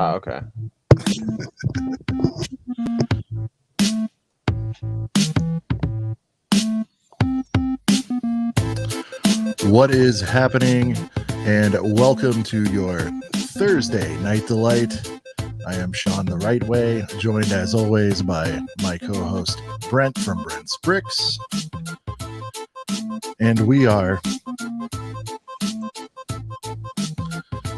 Oh, okay. What is happening? And welcome to your Thursday Night Delight. I am Sean the Right Way, joined as always by my co-host Brent from Brent's Bricks. And we are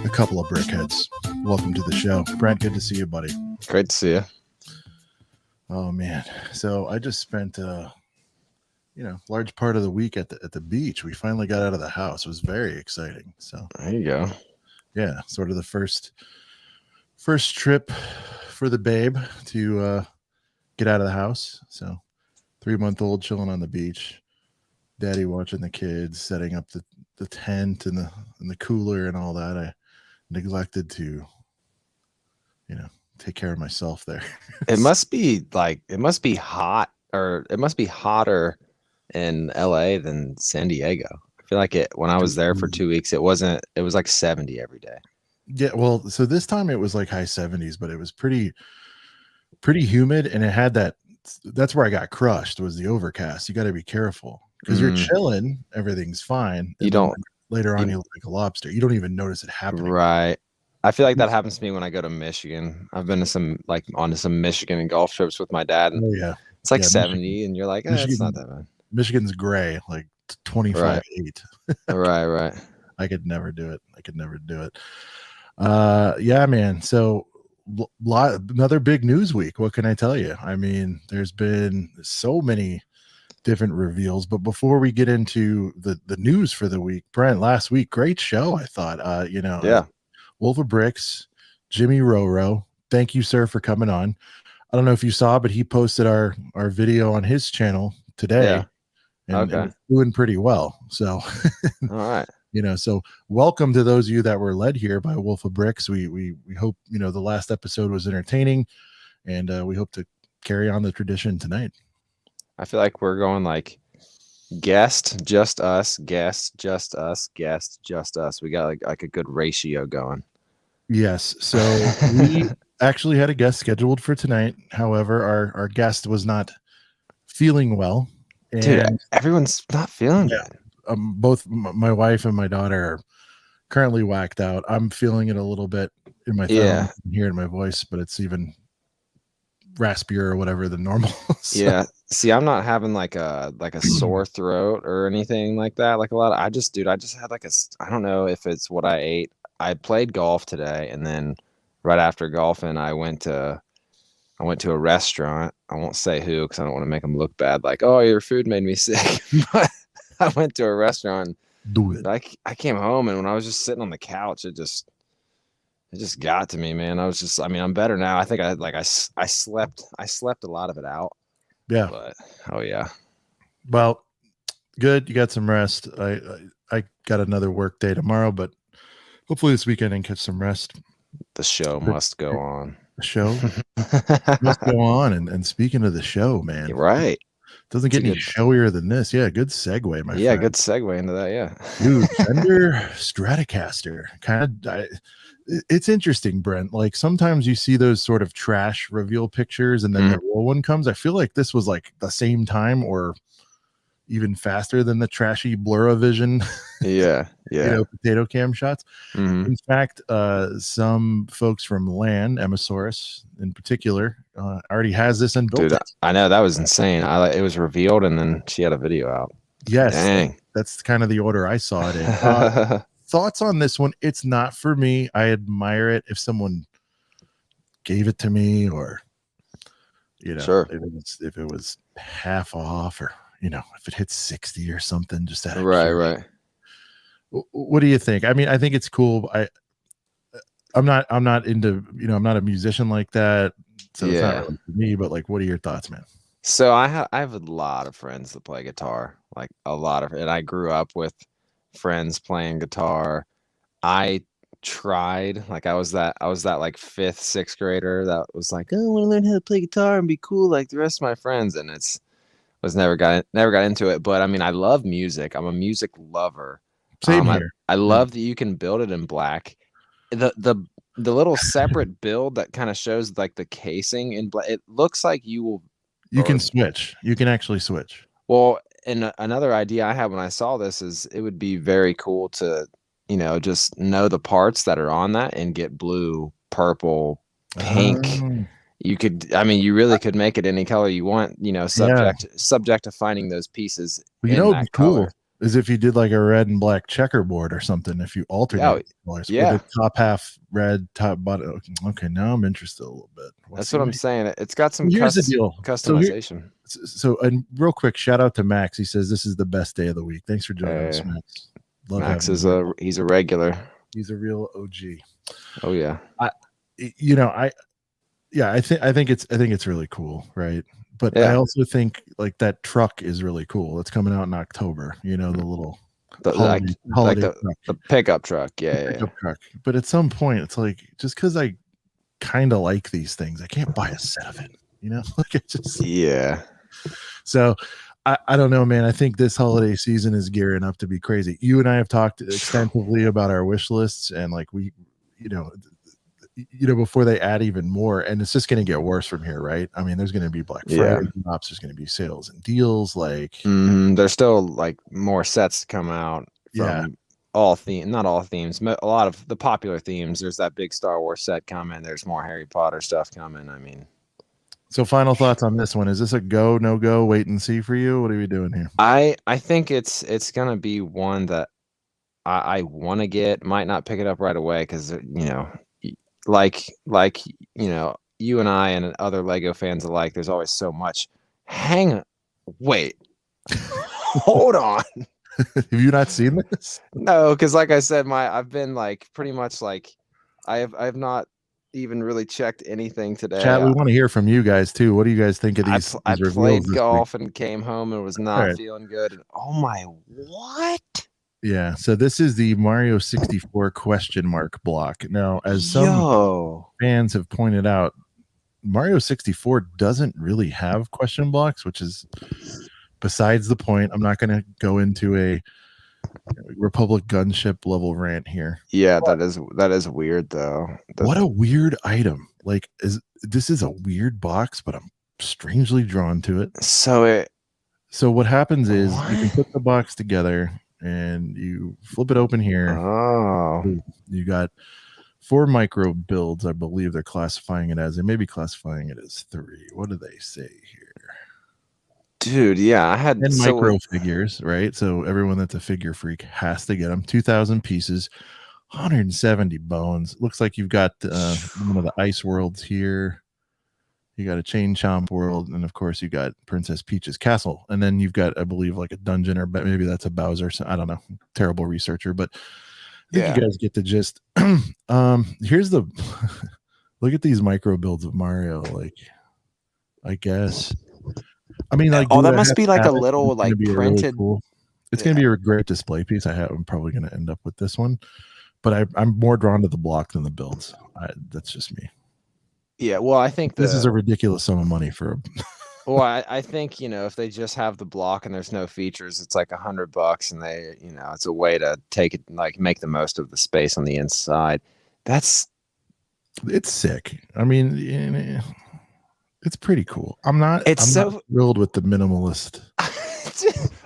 a couple of BrickHeads. Welcome to the show. Brent, good to see you, buddy. Great to see you. Oh, man. So I just spent large part of the week at the beach. We finally got out of the house. It was very exciting. So there you go. Yeah, sort of the first trip for the babe to get out of the house. So 3-month-old chilling on the beach, daddy watching the kids, setting up the tent and the cooler and all that. I neglected to take care of myself there. It must be hot, or it must be hotter in LA than San Diego. I feel like when I was there for 2 weeks, it was like 70 every day. Yeah, well, so this time it was like high 70s, but it was pretty humid, and it had that's where I got crushed, was the overcast. You got to be careful because you're chilling, everything's fine. You don't later on you look like a lobster. You don't even notice it happening. Right. I feel like that happens to me when I go to Michigan. I've been to onto some Michigan golf trips with my dad. And it's like 70 Michigan, and you're like, it's not that bad. Michigan's gray, like 25-8. Right. I could never do it. Yeah, man. So another big news week. What can I tell you? I mean, there's been so many different reveals, but before we get into the news for the week, Brent, last week, great show. I thought, Wolf of Bricks, Jimmy Roro. Thank you, sir, for coming on. I don't know if you saw, but he posted our video on his channel today. Yeah. And it's doing pretty well. So, all right. So welcome to those of you that were led here by Wolf of Bricks. We hope, the last episode was entertaining, and we hope to carry on the tradition tonight. I feel like we're going like guest, just us, guest, just us, guest, just us. We got like a good ratio going. Yes. So we actually had a guest scheduled for tonight. However, our guest was not feeling well. And dude, everyone's not feeling good. Both my wife and my daughter are currently whacked out. I'm feeling it a little bit in my throat. Yeah. Hearing my voice, but it's even raspier or whatever than normal. So. Yeah. See, I'm not having like a sore throat or anything like that. Like a lot of, I just had I don't know if it's what I ate. I played golf today, and then right after golfing, I went to a restaurant. I won't say who because I don't want to make them look bad. Like, oh, your food made me sick. But I went to a restaurant. Do it. I came home, and when I was just sitting on the couch, it just got to me, man. I'm better now. I think I slept a lot of it out. Yeah. But oh yeah. Well, good. You got some rest. I got another work day tomorrow, but hopefully this weekend I can catch some rest. The show must go on. The show must go on. And speaking of the show, man, you're right. Doesn't get any showier than this. Yeah, good segue, my friend. Yeah, good segue into that. Yeah, dude, Fender Stratocaster. It's interesting, Brent. Like sometimes you see those sort of trash reveal pictures, and then the real one comes. I feel like this was like the same time, or even faster than the trashy Bluravision. Yeah. Potato cam shots. Mm-hmm. In fact, some folks from LAN, Emasaurus in particular, already has this and built it. I know, that was insane. It was revealed, and then she had a video out. Yes, dang. That's kind of the order I saw it in. Thoughts on this one? It's not for me. I admire it if someone gave it to me, or sure, if it was half off, or if it hits 60 or something, just out of right. What do you think? I mean, I think it's cool. I'm not into, I'm not a musician like that, so it's not really for me. But like, what are your thoughts, man? So I have a lot of friends that play guitar, like a lot of, and I grew up with friends playing guitar. I tried, like I was that like 5th, 6th grader that was like, oh, I want to learn how to play guitar and be cool like the rest of my friends, and never got into it. But I mean, I love music. I'm a music lover. Same here. I love that you can build it in black. The the little separate build that kind of shows like the casing in it looks like you will You can or switch. You can actually switch. well, and another idea I had when I saw this is it would be very cool to, just know the parts that are on that and get blue, purple, pink. Um, I mean, you really could make it any color you want, yeah. subject to finding those pieces Well, you know in what'd be that cool color. is if you did like a red and black checkerboard or something. If you Oh, alternated colors with yeah. the top half red, top bottom. Okay, now I'm interested a little bit. Let's That's see what what I'm saying. It's got some here's the deal. customization. And real quick, shout out to Max. He says this is the best day of the week. Thanks for joining us, Hey, Max. Love Max having is you. he's a regular. He's a real OG. Oh yeah. I, you know, I think it's really cool, right? But I Yeah. also think like that truck is really cool. It's coming out in October. You know, the little holiday Like holiday the truck, pickup truck. the Yeah, yeah. pickup truck. But at some point, it's like just because I kind of like these things, I can't buy a set of it. You know, like it just Yeah. so. I don't know, man. I think this holiday season is gearing up to be crazy. You and I have talked extensively about our wish lists, and like you know, before they add even more, and it's just going to get worse from here, right? I mean, there's going to be Black Friday Yeah. drops, there's going to be sales and deals, like There's still like more sets to come out yeah. from not all themes, a lot of the popular themes. There's that big Star Wars set coming. There's more Harry Potter stuff coming. I mean, So, final thoughts on this one? Is this a go, no go, wait and see for you? What are we doing here? I think it's gonna be one that I want to get. Might not pick it up right away because like you and I and other Lego fans alike. There's always so much. Hang on, wait, hold on. Have you not seen this? No, because like I said, I've been like pretty much like I have not even really checked anything today. Chat, we want to hear from you guys too. What do you guys think of I these reveals played this week? golf and came home and was All not right. feeling good. And oh my, what? Yeah. So this is the Mario 64 question mark block. Now, as some Yo, fans have pointed out, Mario 64 doesn't really have question blocks, which is besides the point. I'm not going to go into a Republic gunship level rant here. yeah, that is weird though. What a weird item. Like this is a weird box, but I'm strangely drawn to it. So what happens is you can put the box together and you flip it open here. Oh, You got 4 micro builds. I believe they're classifying it as. They may be classifying it as 3. What do they say here? dude, yeah, I had 10 micro figures, right? So everyone that's a figure freak has to get them. 2,000 pieces, 170 bones. Looks like you've got one of the ice worlds here. You got a chain chomp world, and of course you got Princess Peach's castle, and then you've got, I believe, like a dungeon, or maybe that's a Bowser. I don't know, terrible researcher, but I think you guys get the gist. Here's the look at these micro builds of Mario. Like, I guess, I mean, like, that must be like a little like printed. Really cool. It's going to be a great display piece. I'm probably going to end up with this one, but I'm more drawn to the block than the builds. That's just me. Yeah, well, I think this is a ridiculous sum of money for a. Well, I think if they just have the block and there's no features, it's like $100, and they it's a way to take it, like make the most of the space on the inside. It's sick. I mean, it's pretty cool. I'm not thrilled with the minimalist.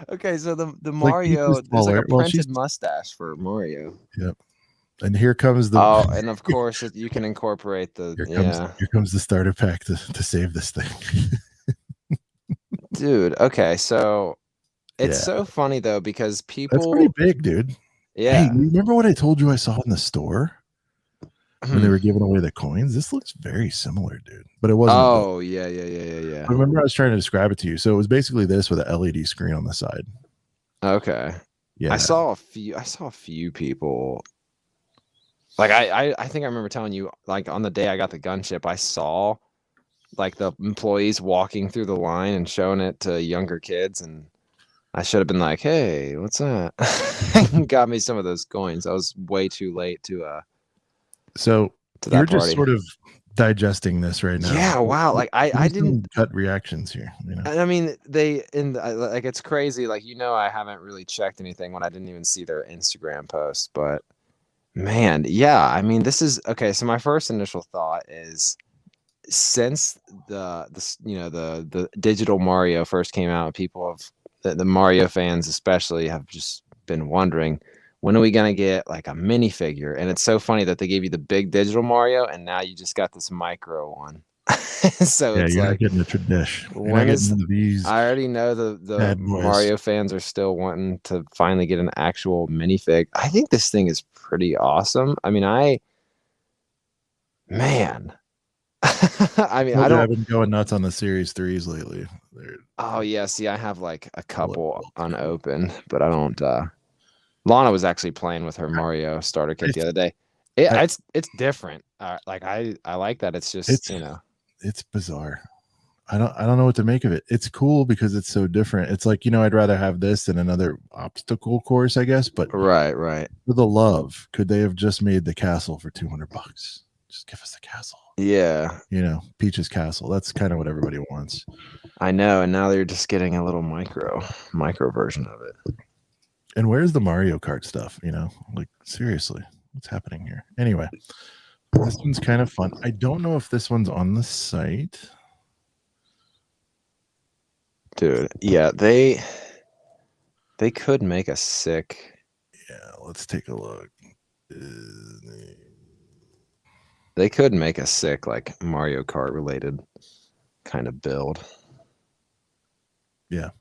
Okay, so the Mario, there's like a printed mustache for Mario. Yep. And here comes the and of course you can incorporate the here comes the starter pack to save this thing. Dude, okay, so it's so funny though because people That's pretty big, dude. Yeah. Hey, remember what I told you I saw in the store when they were giving away the coins? This looks very similar, dude. But it wasn't. Oh, yeah. I remember I was trying to describe it to you. So it was basically this with an LED screen on the side. Okay. Yeah. I saw a few people. Like I think I remember telling you, like on the day I got the gunship, I saw like the employees walking through the line and showing it to younger kids, and I should have been like, "Hey, what's that?" Got me some of those coins. I was way too late to So you're just sort of digesting this right now. Yeah, wow. Like I didn't cut reactions here. I mean, like it's crazy. Like I haven't really checked anything when I didn't even see their Instagram post, but Man, yeah. I mean, this is okay. So my first initial thought is since the digital Mario first came out, people have the Mario fans especially have just been wondering when are we gonna get like a minifigure? And it's so funny that they gave you the big digital Mario and now you just got this micro one. So Yeah, it's you're not like getting a tradish. You're not when getting is one of these I already know the bad boys. Mario fans are still wanting to finally get an actual minifig. I think this thing is pretty awesome. I mean, man. I mean, I Told you I've don't. been going nuts on the Series 3s lately. Oh yeah, see, I have like a Well, couple good. unopened, but I don't. Lana was actually playing with her Mario starter I, kit the other day. It, I, it's different. Like I like that. It's just it's it's bizarre. I don't know what to make of it. It's cool because it's so different. It's like, I'd rather have this than another obstacle course, I guess. But right. for the love, could they have just made the castle for $200? Just give us the castle. Yeah, Peach's castle. That's kind of what everybody wants. I know. And now they're just getting a little micro version of it. And where's the Mario Kart stuff? Like seriously, what's happening here? Anyway, this one's kind of fun. I don't know if this one's on the site. Dude, yeah, they could make a sick. Yeah, let's take a look. They could make a sick like Mario Kart related kind of build. Yeah.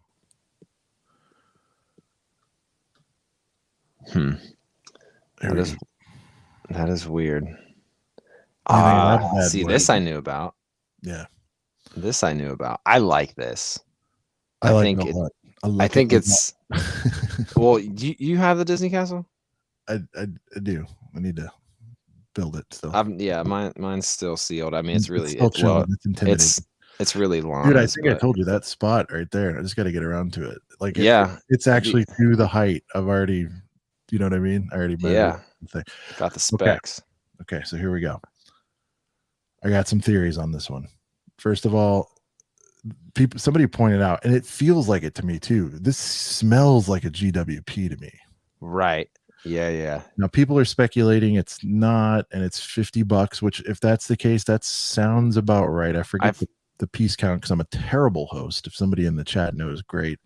That is weird. See, this I knew about. Yeah. This I knew about. I like this. I like it a lot. I think a it's well, you have the Disney Castle? I do. I need to build it still. Yeah, mine's still sealed. I mean, it's really still chilling. It's intimidating. It's really long. Dude, I think I told you that spot right there. I just got to get around to it. Like, yeah, it's actually to the height. I've already, you know what I mean? I already measured the got the specs. Okay, so here we go. I got some theories on this one. First of all, somebody pointed out, and it feels like it to me too. This smells like a GWP to me. Right. Yeah. Now people are speculating it's not, and it's $50. Which, if that's the case, that sounds about right. I forget the piece count because I'm a terrible host. If somebody in the chat knows, great.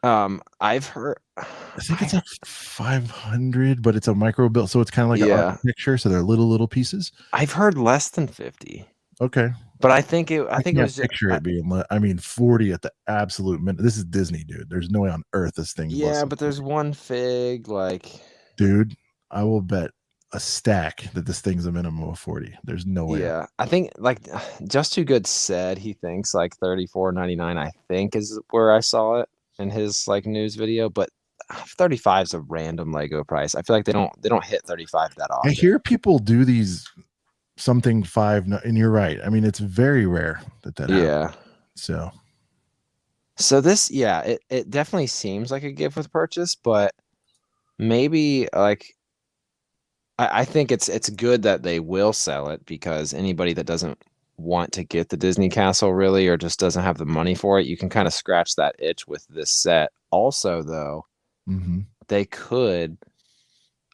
I've heard. I think it's like 500, but it's a micro build, so it's kind of like an architecture. So they're little pieces. I've heard less than 50. Okay, but I think it was just, picture it being. I mean, 40 at the absolute minute. This is Disney, dude. There's no way on earth this thing. Yeah, but there's one fig, like, dude. I will bet a stack that this thing's a minimum of 40. There's no way. Yeah, I think like Just Too Good said he thinks like $34.99. I think is where I saw it in his like news video, but 35 is a random Lego price. I feel like they don't hit 35 that often. I hear people do these something 5, and you're right. I mean, it's very rare that happens. So this, yeah, it definitely seems like a gift with purchase, but maybe like I think it's good that they will sell it because anybody that doesn't want to get the Disney Castle really or just doesn't have the money for it, you can kind of scratch that itch with this set. Also, though, they could.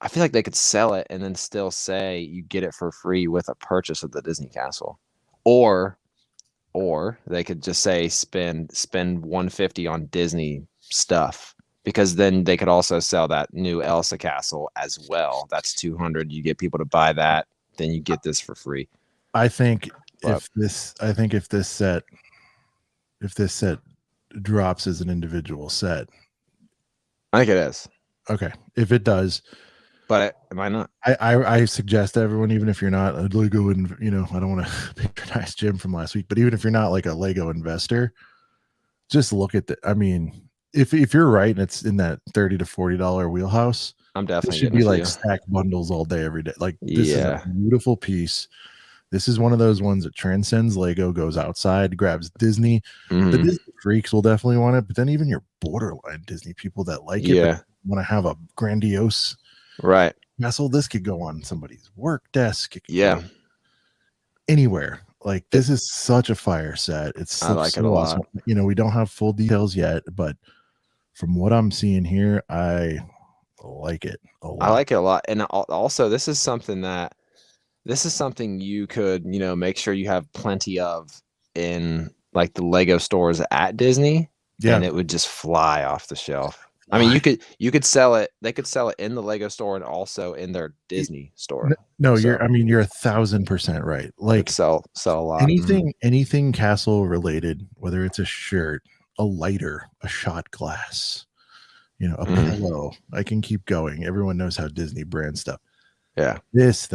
I feel like they could sell it and then still say you get it for free with a purchase of the Disney Castle, or they could just say spend $150 on Disney stuff. Because then they could also sell that new Elsa castle as well. That's $200. You get people to buy that, then you get this for free. I think if this set drops as an individual set, I think it is. Okay, if it does, but am I not? I suggest to everyone, even if you're not a Lego, and I don't want to patronize Jim from last week, but even if you're not like a Lego investor, just look at the. I mean. If you're right and it's in that $30 to $40 wheelhouse, I'm definitely should be like stack bundles all day, every day. Like this is a beautiful piece. This is one of those ones that transcends Lego, goes outside, grabs Disney. The Disney freaks will definitely want it, but then even your borderline Disney people that like it, want to have a grandiose castle. This could go on somebody's work desk. It could go anywhere. Like this is such a fire set. I like it a lot. We don't have full details yet, but from what I'm seeing here, I like it a lot. I like it a lot. And also, this is something you could, make sure you have plenty of in like the Lego stores at Disney, Yeah. and it would just fly off the shelf. I Why? mean, you could sell it. They could sell it in the Lego store and also in their Disney store. No, So you're 1,000% right. it would Like sell a lot. anything castle related, whether it's a shirt, a lighter, a shot glass, a pillow. I can keep going. Everyone knows how Disney brand stuff. Yeah. This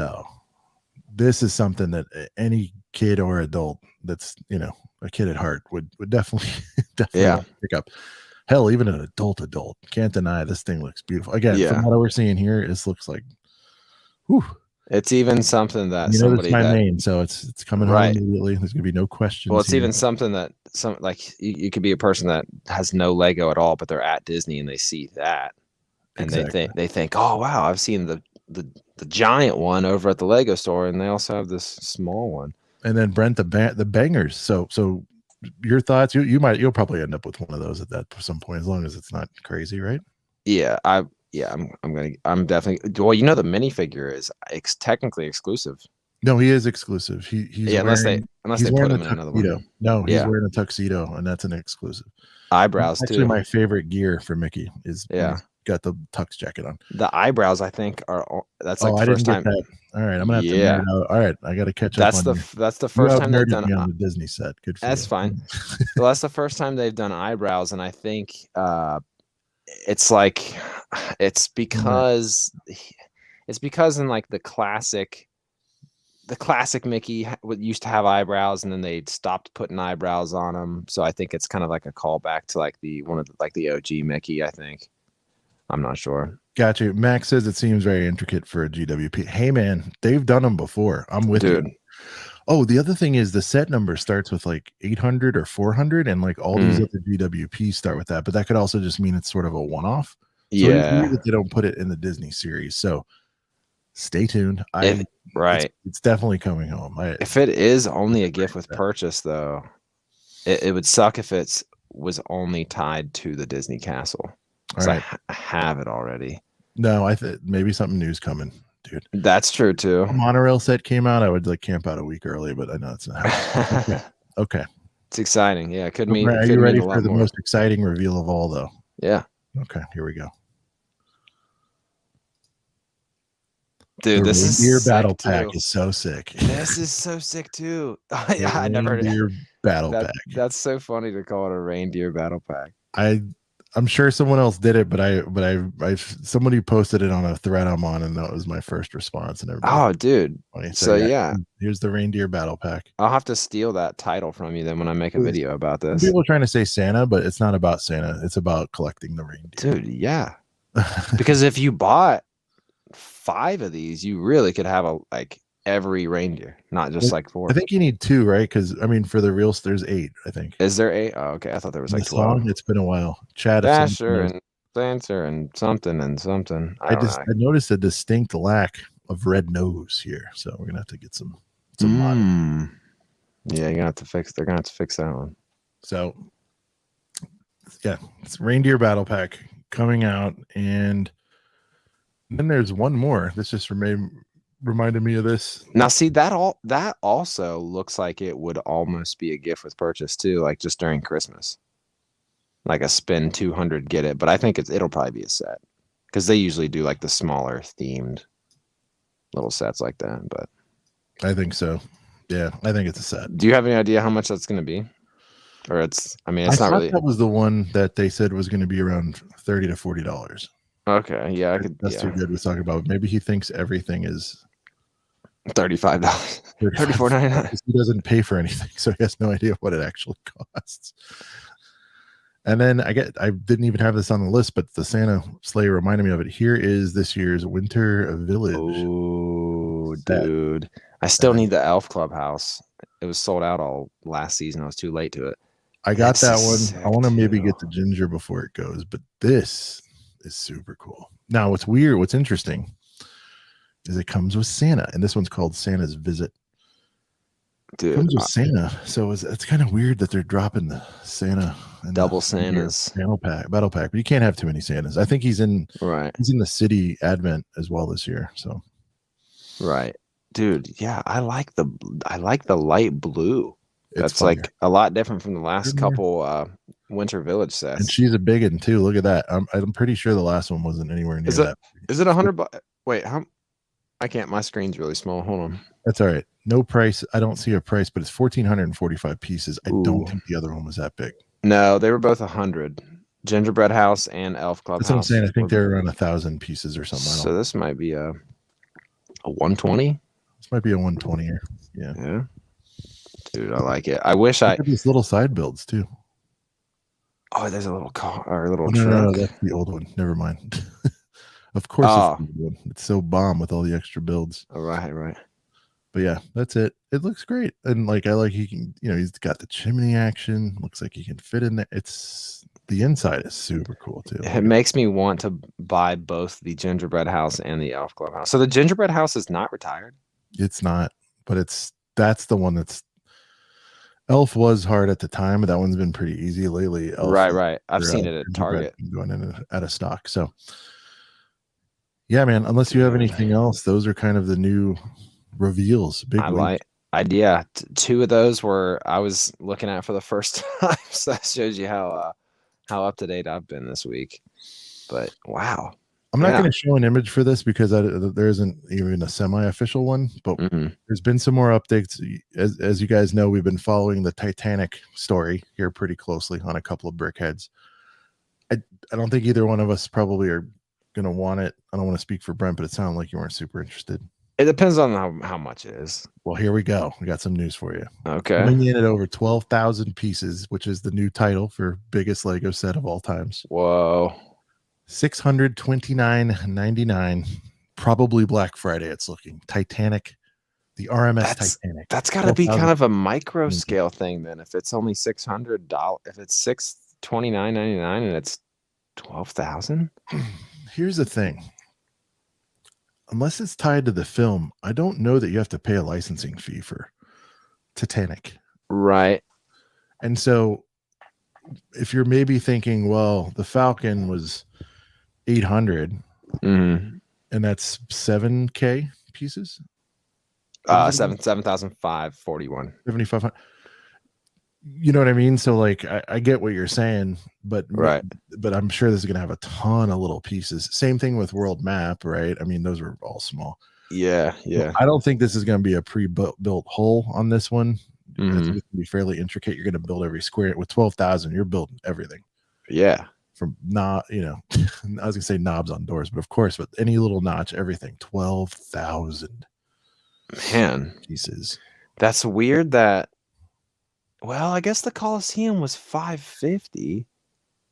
is something that any kid or adult that's, a kid at heart would definitely want to pick up. Hell, even an adult can't deny this thing looks beautiful. Again, from what we're seeing here, this looks like, whew. It's even something that that's my main, so it's coming home immediately. There's gonna be no questions. Well, it's even something that you could be a person that has no Lego at all, but they're at Disney and they see that, and they think, oh wow, I've seen the giant one over at the Lego store, and they also have this small one. And then Brent, the bangers. So your thoughts? You'll probably end up with one of those at some point, as long as it's not crazy, right? Yeah, I'm definitely. Well, the minifigure is technically exclusive. No, he is exclusive. He's unless they put him in another one. No, he's wearing a tuxedo, and that's an exclusive. Eyebrows actually, my favorite gear for Mickey is got the tux jacket on. The eyebrows, I think, that's like the first time. All right, I'm gonna have to nerd out. All right, I got to catch up. That's the first time they've done on the Disney set. Good for that's you. Fine. Well, that's the first time they've done eyebrows, and I think it's like it's because in like the classic Mickey used to have eyebrows, and then they stopped putting eyebrows on him. So I think it's kind of like a callback to like the OG Mickey. I think. I'm not sure. Got you. Max says it seems very intricate for a GWP. Hey man, they've done them before. I'm with you. Oh, the other thing is the set number starts with like 800 or 400, and like all these other GWPs start with that. But that could also just mean it's sort of a one-off. So it's weird that they don't put it in the Disney series. So stay tuned. It's definitely coming home. If it is only a gift with purchase, though, it would suck if it was only tied to the Disney castle. I have it already. No, I think maybe something new's coming, dude. That's true too. A monorail set came out. I would like camp out a week early, but I know it's not happening. Okay. It's exciting. Yeah, it could mean. Are you ready for the most exciting reveal of all, though? Yeah. Okay, here we go. Dude, this Reindeer battle pack is so sick. This is so sick too. I never heard Reindeer battle pack. That's so funny to call it a reindeer battle pack. I'm sure someone else did it, but somebody posted it on a thread I'm on, and that was my first response. And oh, dude. So here's the reindeer battle pack. I'll have to steal that title from you then when I make a video about this. People are trying to say Santa, but it's not about Santa. It's about collecting the reindeer. Dude, yeah. Because if you bought 5 of these, you really could have every reindeer, not just like 4. I think you need 2, right? Because I mean, for the reals, there's 8. I think. Is there 8? Oh, okay. I thought there was like 12. It's been a while. Chad, Dasher and Dancer and something and something. I noticed a distinct lack of red nose here, so we're gonna have to get some. Yeah, you're gonna have to fix. They're gonna have to fix that one. So, yeah, it's reindeer battle pack coming out, and then there's one more. This just reminded me of this. Now, see that also looks like it would almost be a gift with purchase too, like just during Christmas, like a spend 200 get it. But I think it'll probably be a set because they usually do like the smaller themed little sets like that. But I think so. Yeah, I think it's a set. Do you have any idea how much that's going to be? Or it's not really. That was the one that they said was going to be around $30 to $40. Okay, yeah, That's too good to talk about. Maybe he thinks everything is $35, $34.99. He doesn't pay for anything, so he has no idea what it actually costs. And then I didn't even have this on the list, but the Santa sleigh reminded me of it. Here is this year's Winter Village. Oh, dude. I still need the Elf Clubhouse. It was sold out all last season. I was too late to it. I got that one. I want to maybe get the ginger before it goes, but this is super cool. Now, what's interesting is it comes with Santa, and this one's called Santa's Visit. Dude, it comes with Santa, so it's kind of weird that they're dropping the Santa in Double the Reindeer Santas. battle pack, but you can't have too many Santas. I think he's in Right. the city advent as well this year. So Right. Dude, yeah, I like the light blue. it's That's fire. like a lot different from the last Reindeer. couple Winter Village And sets. she's a big one too. Look at that. I'm pretty sure the last one wasn't anywhere near Is it that. is it 100 wait, how I can't, my screen's really small. Hold on. That's all right. No price. I don't see a price, but it's 1,445 pieces. I Ooh. don't think the other one was that big. No, they were both 100. Gingerbread House and Elf Clubhouse. That's what I'm saying. I think they're around 1,000 pieces or something. So this might be a 120. This might be a 120 here. Yeah. Yeah. Dude, I like it. I wish I. These little side builds too. Oh, there's a little car or a little no, truck. No, that's the old one. Never mind. Of course, it's the old one. It's so bomb with all the extra builds. Oh, right. But yeah, that's it. It looks great, and like I like he can. He's got the chimney action. Looks like he can fit in there. It's the inside is super cool too. It makes me want to buy both the Gingerbread House and the Elf Clubhouse. So the Gingerbread House is not retired. It's not, but that's the one that's. Elf was hard at the time, but that one's been pretty easy lately. Elf Right. I've seen it at Target going in out of stock. So, yeah, man. Unless you have anything else, those are kind of the new reveals. Big. Yeah. Two of those were I was looking at for the first time. So that shows you how up to date I've been this week. But wow. I'm not going to show an image for this because there isn't even a semi-official one, but there's been some more updates. As you guys know, we've been following the Titanic story here pretty closely on a couple of BrickHeads. I don't think either one of us probably are going to want it. I don't want to speak for Brent, but it sounded like you weren't super interested. It depends on how much it is. Well, here we go. We got some news for you. Okay. Coming in at over 12,000 pieces, which is the new title for biggest Lego set of all times. Whoa. $629.99, probably Black Friday. It's looking Titanic, the RMS Titanic. That's got to be kind of a micro scale thing then. If it's only $600, if it's $629.99 and it's 12,000. Here's the thing: unless it's tied to the film, I don't know that you have to pay a licensing fee for Titanic. Right. And so, if you're maybe thinking, well, the Falcon was 800 and that's 7K pieces. 7,541. 7,500. You know what I mean? So like I get what you're saying, but I'm sure this is gonna have a ton of little pieces. Same thing with World Map, right? I mean, those are all small. Yeah. I don't think this is gonna be a pre-built hull on this one. I think it's gonna be fairly intricate. You're gonna build every square with 12,000. You're building everything. Yeah. From I was gonna say knobs on doors, but of course, with any little notch, everything. 12,000 pieces. That's weird. Well, I guess the Coliseum was 550.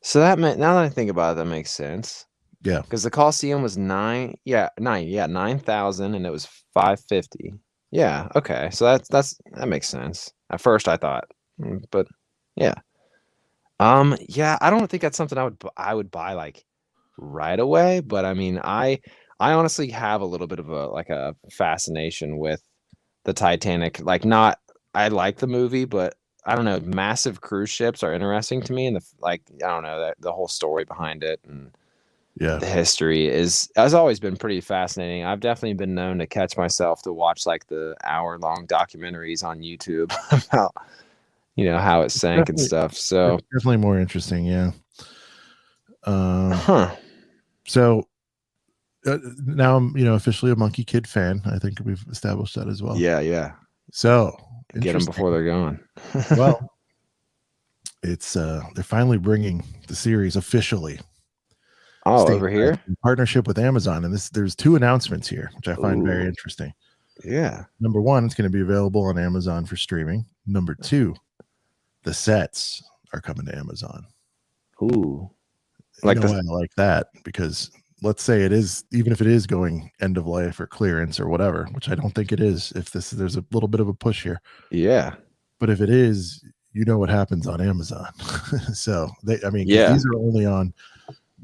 So that meant, now that I think about it, that makes sense. Yeah, because the Coliseum was 9,000, and it was 550. Yeah. Okay. So that makes sense. At first, I thought, but yeah. Yeah, I don't think that's something I would buy like right away, but I mean, I honestly have a little bit of a fascination with the Titanic. Like, not, I like the movie, but I don't know, massive cruise ships are interesting to me, and I don't know, the whole story behind it and the history has always been pretty fascinating. I've definitely been known to catch myself to watch like the hour-long documentaries on YouTube about how it sank and stuff. So definitely more interesting. Yeah. So now I'm, officially a Monkey Kid fan. I think we've established that as well. Yeah. So get them before they're gone. Well, it's they're finally bringing the series officially. Oh, over here in partnership with Amazon, and there's two announcements here, which I find very interesting. Yeah. Number one, it's going to be available on Amazon for streaming. Number two, the sets are coming to Amazon. Ooh, why I like that, because let's say it is, even if it is going end of life or clearance or whatever, which I don't think it is, there's a little bit of a push here. Yeah. But if it is, what happens on Amazon. So these are only on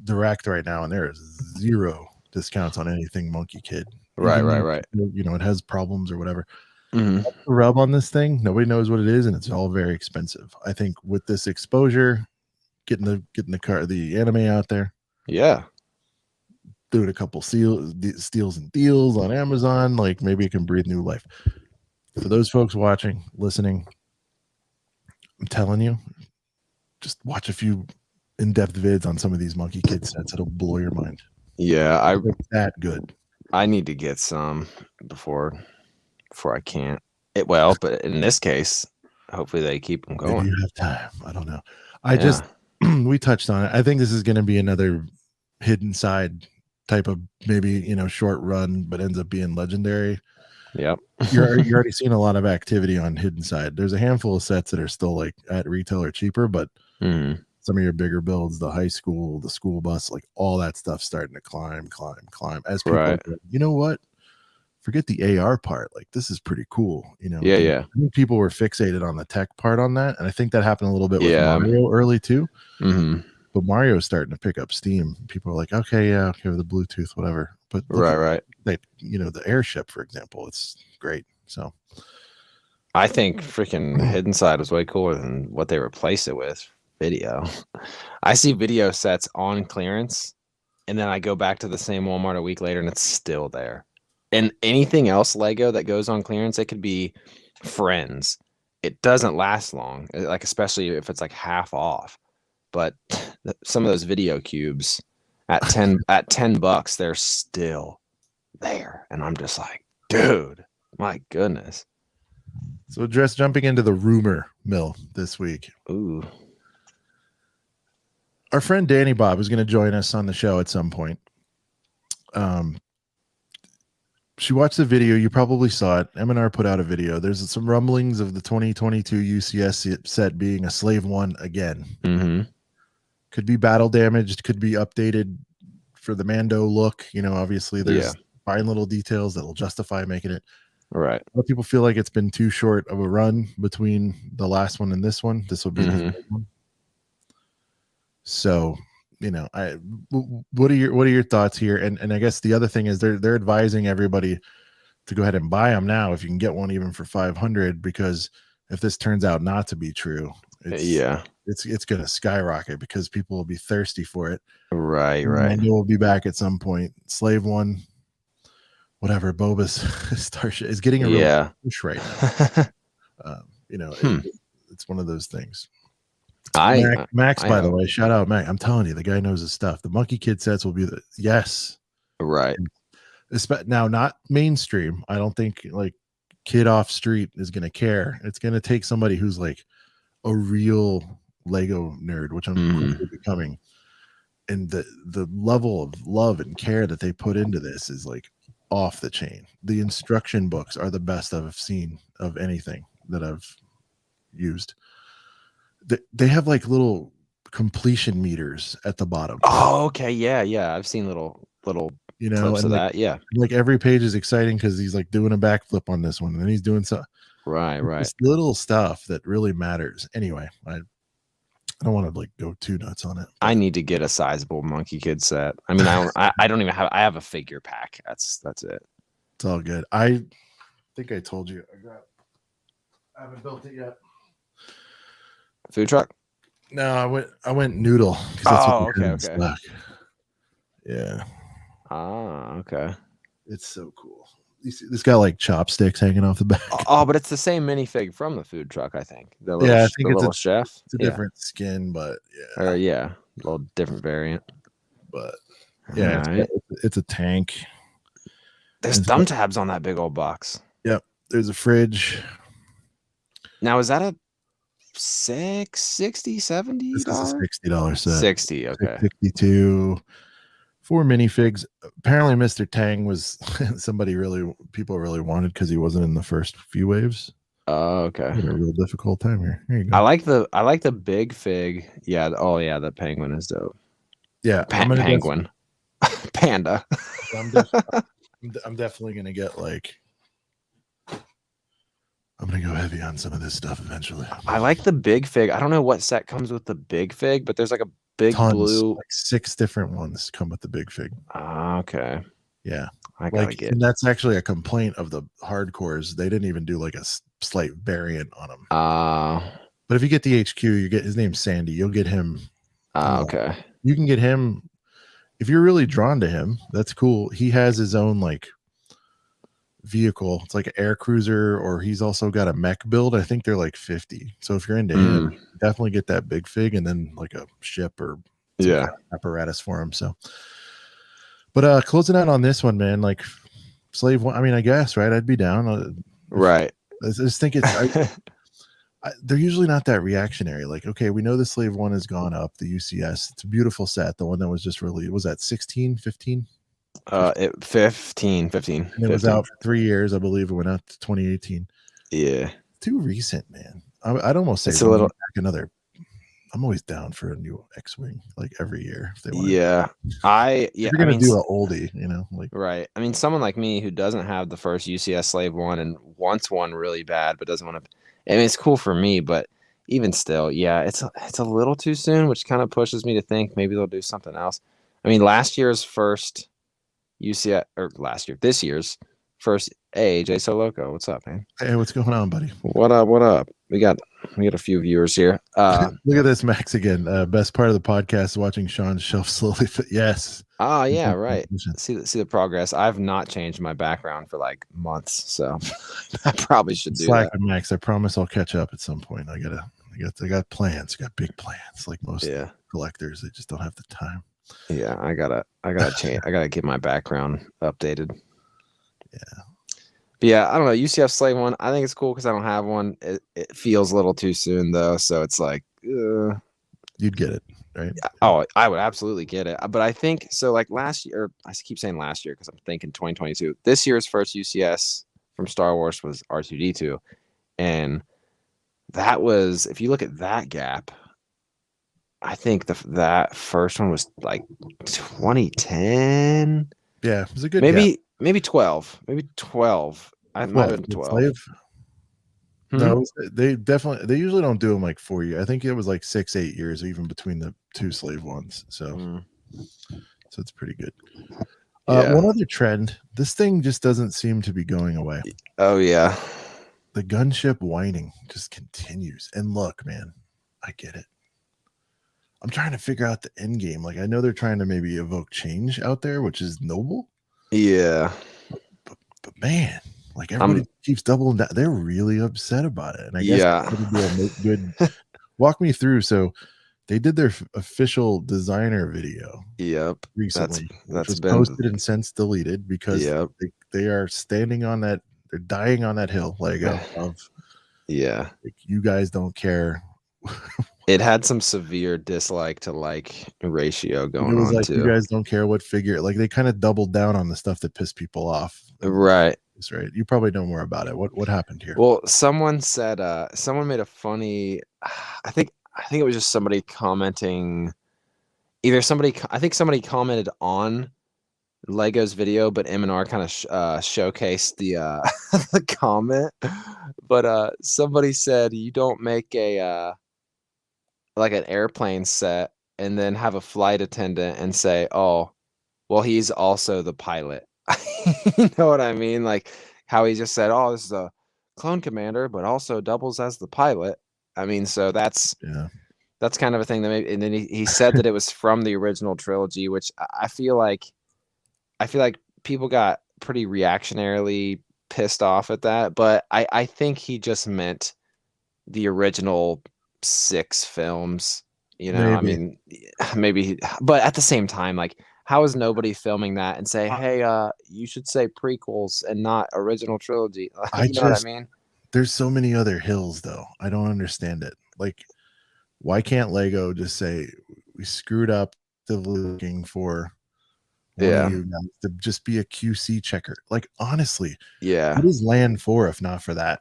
direct right now, and there is zero discounts on anything Monkey Kid. Right. It has problems or whatever. Mm-hmm. That's the rub on this thing. Nobody knows what it is, and it's all very expensive. I think with this exposure, getting the anime out there. Yeah. Doing a couple steals and deals on Amazon. Like maybe it can breathe new life. For those folks watching, listening, I'm telling you, just watch a few in-depth vids on some of these Monkey Kid sets. It'll blow your mind. Yeah, It's that good. I need to get some before I can't. But in this case, hopefully they keep them going. Maybe you have time. I don't know. Just we touched on it. I think this is going to be another hidden side type of maybe short run, but ends up being legendary. Yep. You're already seeing a lot of activity on hidden side. There's a handful of sets that are still like at retail or cheaper, but some of your bigger builds, the high school, the school bus, like all that stuff starting to climb as people are going, you know what? Forget the AR part. Like this is pretty cool. Yeah. I think people were fixated on the tech part on that. And I think that happened a little bit with Mario early too. But Mario's starting to pick up steam. People are like, okay, with the Bluetooth, whatever. But right. Like, the airship, for example, it's great. So I think freaking hidden side was way cooler than what they replaced it with. Video. I see video sets on clearance, and then I go back to the same Walmart a week later, and it's still there. And anything else Lego that goes on clearance, it could be Friends. It doesn't last long, like especially if it's like half off. But some of those video cubes at $10, they're still there, and I'm just like, dude, my goodness. So jumping into the rumor mill this week. Ooh. Our friend Danny Bob is going to join us on the show at some point. She watched the video. You probably saw it. M&R put out a video. There's some rumblings of the 2022 UCS set being a Slave One again. Could be battle damaged. Could be updated for the Mando look. Obviously there's fine little details that'll justify making it. Right. A lot of people feel like it's been too short of a run between the last one and this one. This will be the third one. So, what are your thoughts here? And I guess the other thing is they're advising everybody to go ahead and buy them now if you can get one even for 500, because if this turns out not to be true, it's going to skyrocket because people will be thirsty for it. Right. And we'll be back at some point. Slave One, whatever, Boba's Starship is getting a real push right now. It's one of those things. Max, by the way, shout out Max. I'm telling you, the guy knows his stuff. The Monkey Kid sets will be right. Now, not mainstream. I don't think like kid off street is going to care. It's going to take somebody who's like a real Lego nerd, which I'm quickly becoming. And the level of love and care that they put into this is like off the chain. The instruction books are the best I've seen of anything that I've used. They have like little completion meters at the bottom. Oh, okay. Yeah. I've seen little clips of that. Yeah. Like every page is exciting because he's like doing a backflip on this one, and then he's doing so right. This little stuff that really matters. Anyway, I don't want to like go too nuts on it. I need to get a sizable Monkey Kid set. I mean, I don't even have. I have a figure pack. That's it. It's all good. I think I told you. I haven't built it yet. Food truck? No, I went noodle. Okay. Yeah. Okay. It's so cool. It's got like chopsticks hanging off the back. Oh, but it's the same minifig from the food truck, I think. I think it's little chef. It's a different skin, but a little different variant. But it's a tank. There's thumb tabs on that big old box. Yep. There's a fridge. Now, is that a $60, $70? This is a $60 set. 60, okay. 62. 4 minifigs. Apparently, Mr. Tang was somebody people really wanted because he wasn't in the first few waves. Oh, okay. Had a real difficult time here. Here you go. I like the big fig. Yeah. Oh, yeah. The penguin is dope. Yeah. Penguin. Panda. I'm definitely gonna get like. I'm going to go heavy on some of this stuff eventually. I like the big fig. I don't know what set comes with the big fig, but there's like a big blue. Like 6 different ones come with the big fig. Okay. Yeah. I gotta get. And that's actually a complaint of the hardcores. They didn't even do like a slight variant on them. But if you get the HQ, you get his name's Sandy. You'll get him Okay. You can get him if you're really drawn to him. That's cool. He has his own like vehicle. It's like an air cruiser, or he's also got a mech build. I think they're like 50. So if you're into him, definitely get that big fig and then like a ship or some kind of apparatus for him. So, but closing out on this one, man, like Slave One. I mean, I guess, right? I'd be down. Right. I just think they're usually not that reactionary. Like, okay, we know the Slave One has gone up, the UCS. It's a beautiful set. The one that was just released, was that 16, 15? 15. And it was out for 3 years, I believe. It went out to 2018. Yeah. Too recent, man. I'd almost say it's a little back another. I'm always down for a new X-Wing, like every year if they want. Yeah. If you're gonna do an oldie, you know, like right. I mean, someone like me who doesn't have the first UCS Slave One and wants one really bad, but doesn't want to. I mean, it's cool for me, but even still, yeah, it's a little too soon, which kind of pushes me to think maybe they'll do something else. I mean, last year's first UCS, or this year's first. Hey, Jay So Loco, what's up, man? hey, what's going on, buddy? What up? What up? We got a few viewers here. Look at this, Max again. Best part of the podcast is watching Sean's shelf slowly fit. Yes. Oh yeah, right. See the progress. I've not changed my background for like months, so I probably should do that. Max, I promise I'll catch up at some point. I got plans. Got big plans, like most collectors. They just don't have the time. Yeah, I gotta change. I gotta get my background updated. Yeah. But yeah, I don't know. UCF Slave One, I think it's cool because I don't have one. It feels a little too soon though, so it's like you'd get it, right? Oh, I would absolutely get it. But I think so. Like last year, I keep saying last year because I'm thinking 2022. This year's first UCS from Star Wars was R2D2, and that was, if you look at that gap, I think that first one was like 2010. Yeah, it was a good maybe 12. Maybe 12. I might have been 12. Slave? No, they usually don't do them like 4 years. I think it was like 6-8 years even between the two Slave ones. So it's pretty good. One other trend, this thing just doesn't seem to be going away. Oh yeah. The gunship whining just continues. And look, man, I get it. I'm trying to figure out the end game. Like, I know they're trying to maybe evoke change out there, which is noble. Yeah. But man, like everybody keeps doubling down. They're really upset about it. And I guess good. Walk me through. So they did their official designer video. Yep. Recently. That's was posted and since deleted because they are standing on that. They're dying on that hill, Lego. Like, you guys don't care. It had some severe dislike to like ratio going on like, too. You guys don't care what figure. Like, they kind of doubled down on the stuff that pissed people off. Right. That's right. You probably know more about it. What happened here? Well, someone said someone made a funny. I think it was just somebody commenting. I think somebody commented on Lego's video, but M&R kind of showcased the the comment. But somebody said you don't make a like an airplane set and then have a flight attendant and say, "Oh, well, he's also the pilot." You know what I mean? Like how he just said, "Oh, this is a clone commander, but also doubles as the pilot." I mean, so that's kind of a thing that maybe. And then he said that it was from the original trilogy, which I feel like people got pretty reactionarily pissed off at that. But I think he just meant the original 6 films. You know, maybe. I mean, maybe, but at the same time, like, how is nobody filming that and say, "Hey, you should say prequels and not original trilogy"? You know what I mean? There's so many other hills, though. I don't understand it. Like, why can't Lego just say we screwed up looking for one of you guys to just be a QC checker? Like, honestly, what is Land for if not for that?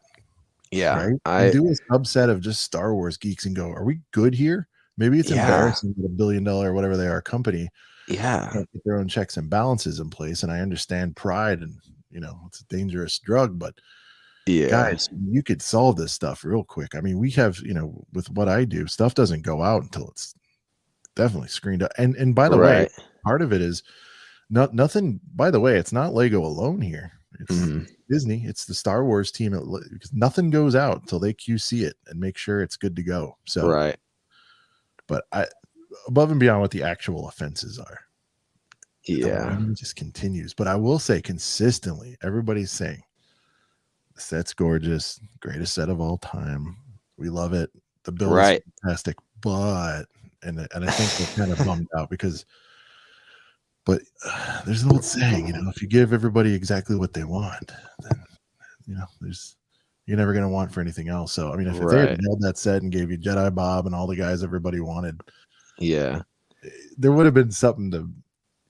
Yeah, right. And do a subset of just Star Wars geeks and go, are we good here? Maybe it's embarrassing that $1 billion or whatever they are company can't get their own checks and balances in place. And I understand pride, and you know it's a dangerous drug, but guys, you could solve this stuff real quick. I mean, we have, you know, with what I do, stuff doesn't go out until it's definitely screened up. And by the way, part of it is nothing. By the way, it's not Lego alone here. It's Disney. It's the Star Wars team, because nothing goes out until they QC it and make sure it's good to go. So, but above and beyond what the actual offenses are. The Yeah. whining just continues. But I will say consistently, everybody's saying the set's gorgeous, greatest set of all time. We love it. The build is fantastic, but and I think they're kind of bummed out because, but there's an old saying, you know, if you give everybody exactly what they want, then you know, you're never gonna want for anything else. So I mean, if they had nailed that set and gave you Jedi Bob and all the guys everybody wanted, yeah, there would have been something to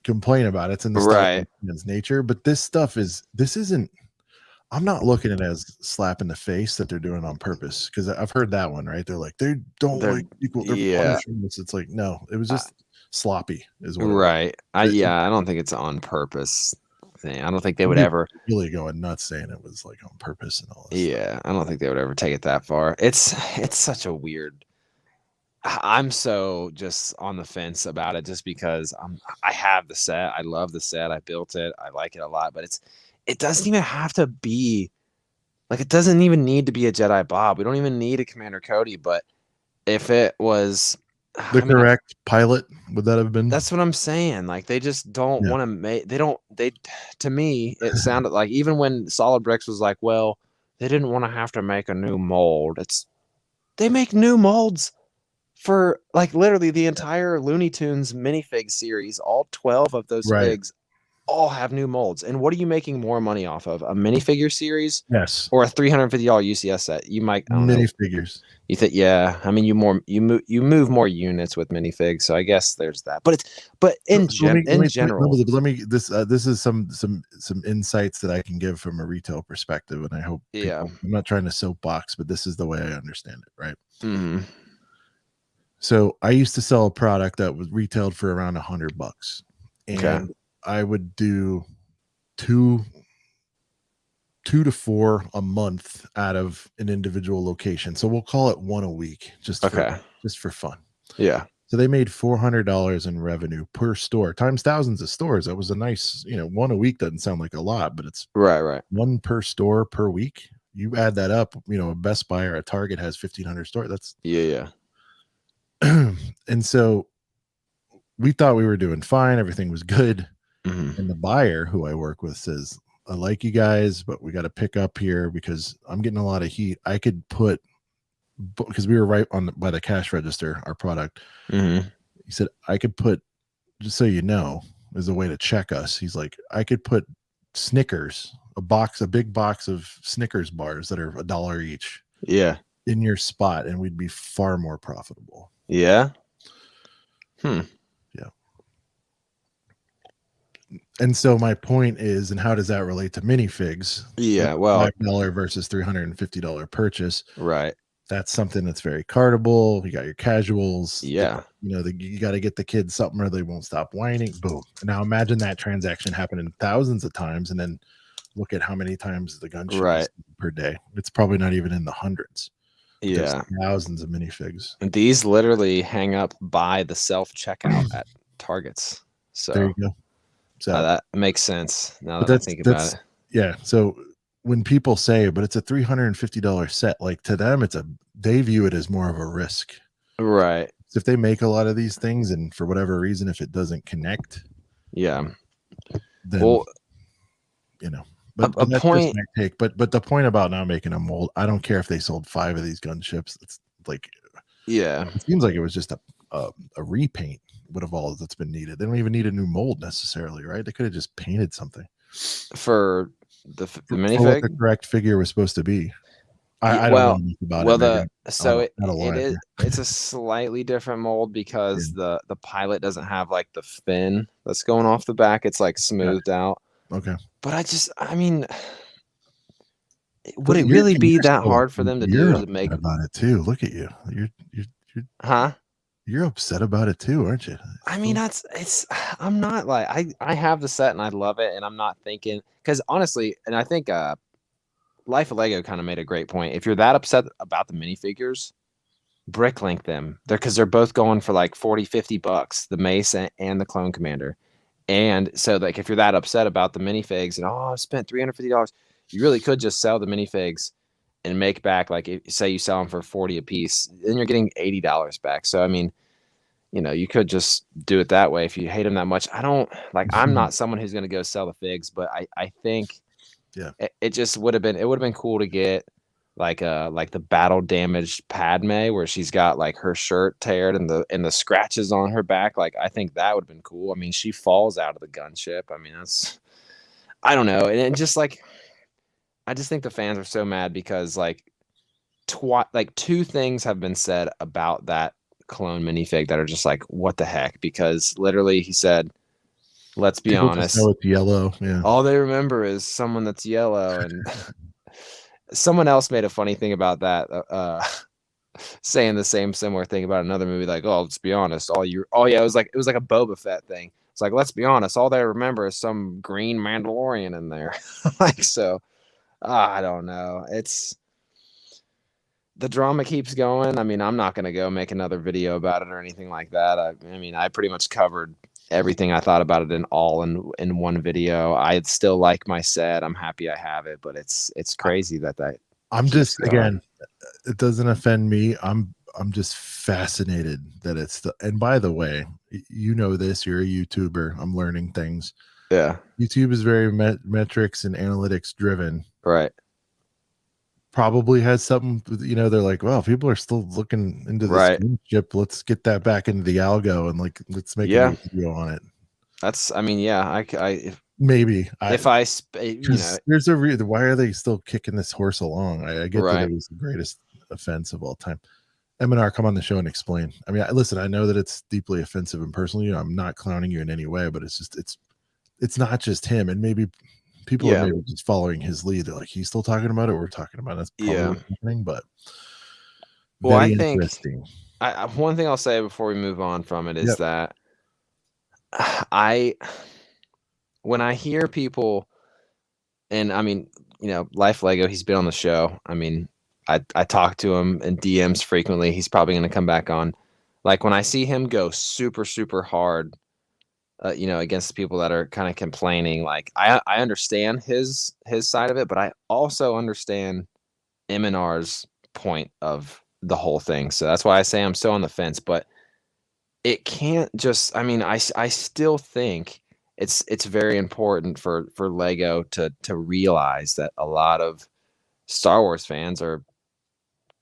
complain about. It's in the Star Wars nature, but this isn't. I'm not looking at it as slap in the face that they're doing on purpose, because I've heard that one, right? They're like, they don't like equal. They're punishing us. It's like, no, it was just sloppy, is what. Right. I don't think it's on purpose thing. I don't think they would ever really going nuts saying it was like on purpose and all this. Yeah, stuff. I don't think they would ever take it that far. It's such a weird. I'm so just on the fence about it, just because I have the set. I love the set. I built it. I like it a lot, but it doesn't even have to be like, it doesn't even need to be a Jedi Bob. We don't even need a Commander Cody, but if it was the correct pilot, would that have been? That's what I'm saying. Like, they just don't want to make, to me, it sounded like, even when Solid Bricks was like, well, they didn't want to have to make a new mold. They make new molds for like literally the entire Looney Tunes minifig series. All 12 of those figs all have new molds. And what are you making more money off of? A minifigure series? Yes. Or a $350 UCS set? You might, I don't know. Minifigures. You think, yeah. I mean, you move more units with minifigs, so I guess there's that. But in general, let me this is some insights that I can give from a retail perspective, and I hope I'm not trying to soapbox, but this is the way I understand it, right? Mm-hmm. So I used to sell a product that was retailed for around $100, and I would do two to four a month out of an individual location. So we'll call it one a week, just for fun. Yeah. So they made $400 in revenue per store times thousands of stores. That was a nice, one a week doesn't sound like a lot, but it's right. One per store per week. You add that up, a Best Buy or a Target has 1,500 stores. That's yeah. And so we thought we were doing fine. Everything was good. Mm-hmm. And the buyer who I work with says, I like you guys, but we got to pick up here because I'm getting a lot of heat. I could put, because we were right by the cash register, our product. Mm-hmm. He said, I could put, just so you know, as a way to check us. He's like, I could put Snickers, a big box of Snickers bars that are $1 each. Yeah. In your spot, and we'd be far more profitable. Yeah. Yeah. And so my point is, and how does that relate to minifigs? Yeah, well, $5 versus $350 purchase. Right. That's something that's very cartable. You got your casuals. Yeah. You got to get the kids something or they won't stop whining. Boom. Now imagine that transaction happening thousands of times, and then look at how many times the gun shoots per day. It's probably not even in the hundreds. Yeah. There's thousands of minifigs. And these literally hang up by the self-checkout at Targets. So there you go. So that makes sense. Now that I think about it. Yeah. So when people say, but it's a $350 set, like to them, they view it as more of a risk. Right. So if they make a lot of these things and for whatever reason, if it doesn't connect. Yeah. Then, but a point. But the point about not making a mold, I don't care if they sold 5 of these gunships. It's like, it seems like it was just a repaint would have all that's been needed. They don't even need a new mold necessarily, right? They could have just painted something for the minifig. The correct figure was supposed to be. I don't know about it. It's a slightly different mold because the pilot doesn't have like the fin that's going off the back. It's like smoothed out. Okay. But would it really be that hard for them to do to make about it too? Look at you. You're You're upset about it too, aren't you? I mean, I'm not like, I have the set and I love it, and I'm not thinking, because honestly, and I think Life of Lego kind of made a great point. If you're that upset about the minifigures, bricklink them. Because they're both going for like $40-$50, the Mace and the Clone Commander. And so like if you're that upset about the minifigs and I spent $350, you really could just sell the minifigs and make back, like, say you sell them for $40 a piece, then you're getting $80 back. So I mean, you could just do it that way if you hate him that much. I don't like. I'm not someone who's going to go sell the figs, but I think Yeah. it just would have been cool to get like the battle damaged Padme where she's got like her shirt teared and the scratches on her back. Like I think that would have been cool. I mean, she falls out of the gunship. I mean, that's I don't know, and just like I just think the fans are so mad because like two things have been said about that clone minifig that are just like what the heck, because literally he said, let's be People just know honest, it's yellow. Yeah. all they remember is someone that's yellow. And someone else made a funny thing about that, saying the similar thing about another movie, like, oh, let's be honest, yeah, it was like a Boba Fett thing. It's like, let's be honest, all they remember is some green Mandalorian in there. Like, so I don't know, it's the drama keeps going. I mean, I'm not going to go make another video about it or anything like that. I mean, I pretty much covered everything I thought about it in one video. I still like my set. I'm happy I have it, but it's crazy that I'm keeps just going. Again, it doesn't offend me. I'm just fascinated that it's and by the way, you know this, you're a YouTuber. I'm learning things. Yeah. YouTube is very metrics and analytics driven. Right. Probably has something, they're like, well, people are still looking into the Right. chip. Let's get that back into the algo and like, let's make a new video on it. That's, I mean, yeah, maybe there's a reason. Why are they still kicking this horse along? I get that it was the greatest offense of all time. M&R, come on the show and explain. I mean, listen, I know that it's deeply offensive and personal. I'm not clowning you in any way, but it's just, it's not just him. And maybe people are maybe just following his lead. They're like, he's still talking about it. We're talking about it. That's probably what's happening, but I think one thing I'll say before we move on from it is that when I hear people, and I mean, Life Lego, he's been on the show. I mean, I talk to him in DMs frequently. He's probably going to come back on. Like when I see him go super, super hard, against people that are kind of complaining, like I understand his side of it, but I also understand M&R's point of the whole thing. So that's why I say I'm so on the fence, but it can't just, I mean, I still think it's very important for Lego to realize that a lot of Star Wars fans are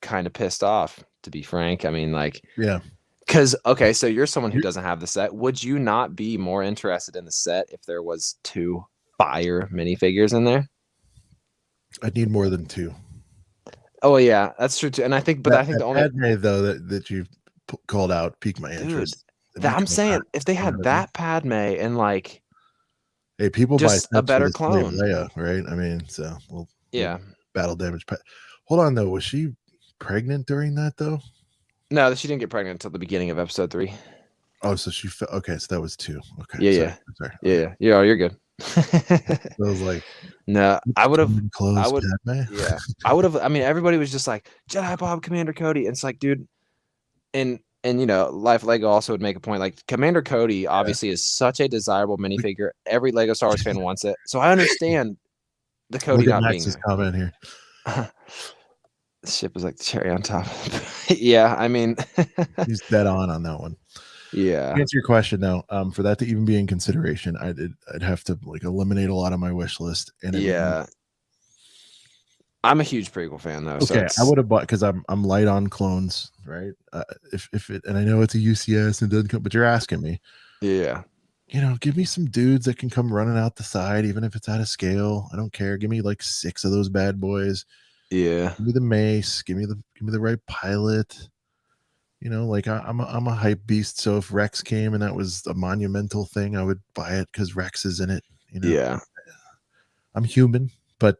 kind of pissed off, to be frank. I mean, like, because, okay, so you're someone who doesn't have the set. Would you not be more interested in the set if there was 2 fire minifigures in there? I'd need more than 2. Oh yeah, that's true too. And I think, but I think the only Padme though that you called out piqued my interest. I'm saying if they had that Padme and like, hey, people just buy a better clone, Leia, right? I mean, so yeah. Battle damage. Hold on though, was she pregnant during that though? No, she didn't get pregnant until the beginning of episode 3. Oh, so she okay, so that was 2. Okay, yeah. Yeah, you're good. I was like, no, I would have. Yeah, I would have. I mean, everybody was just like Jedi Bob, Commander Cody. And it's like, dude, and Life Lego also would make a point. Like Commander Cody obviously is such a desirable minifigure. Every Lego Star Wars fan wants it. So I understand the Cody not being there. Comment here. The ship was like the cherry on top. Yeah, I mean, he's dead on that one. Yeah. To answer your question though, for that to even be in consideration, I'd have to like eliminate a lot of my wish list. And I'm a huge prequel fan though. Okay, so I would have bought because I'm light on clones, right? If it, and I know it's a UCS and it doesn't come, but you're asking me. Yeah. Give me some dudes that can come running out the side, even if it's out of scale. I don't care. Give me like 6 of those bad boys. Yeah. Give me the mace. Give me the right pilot. Like I'm a hype beast. So if Rex came and that was a monumental thing, I would buy it because Rex is in it. Yeah. I'm human, but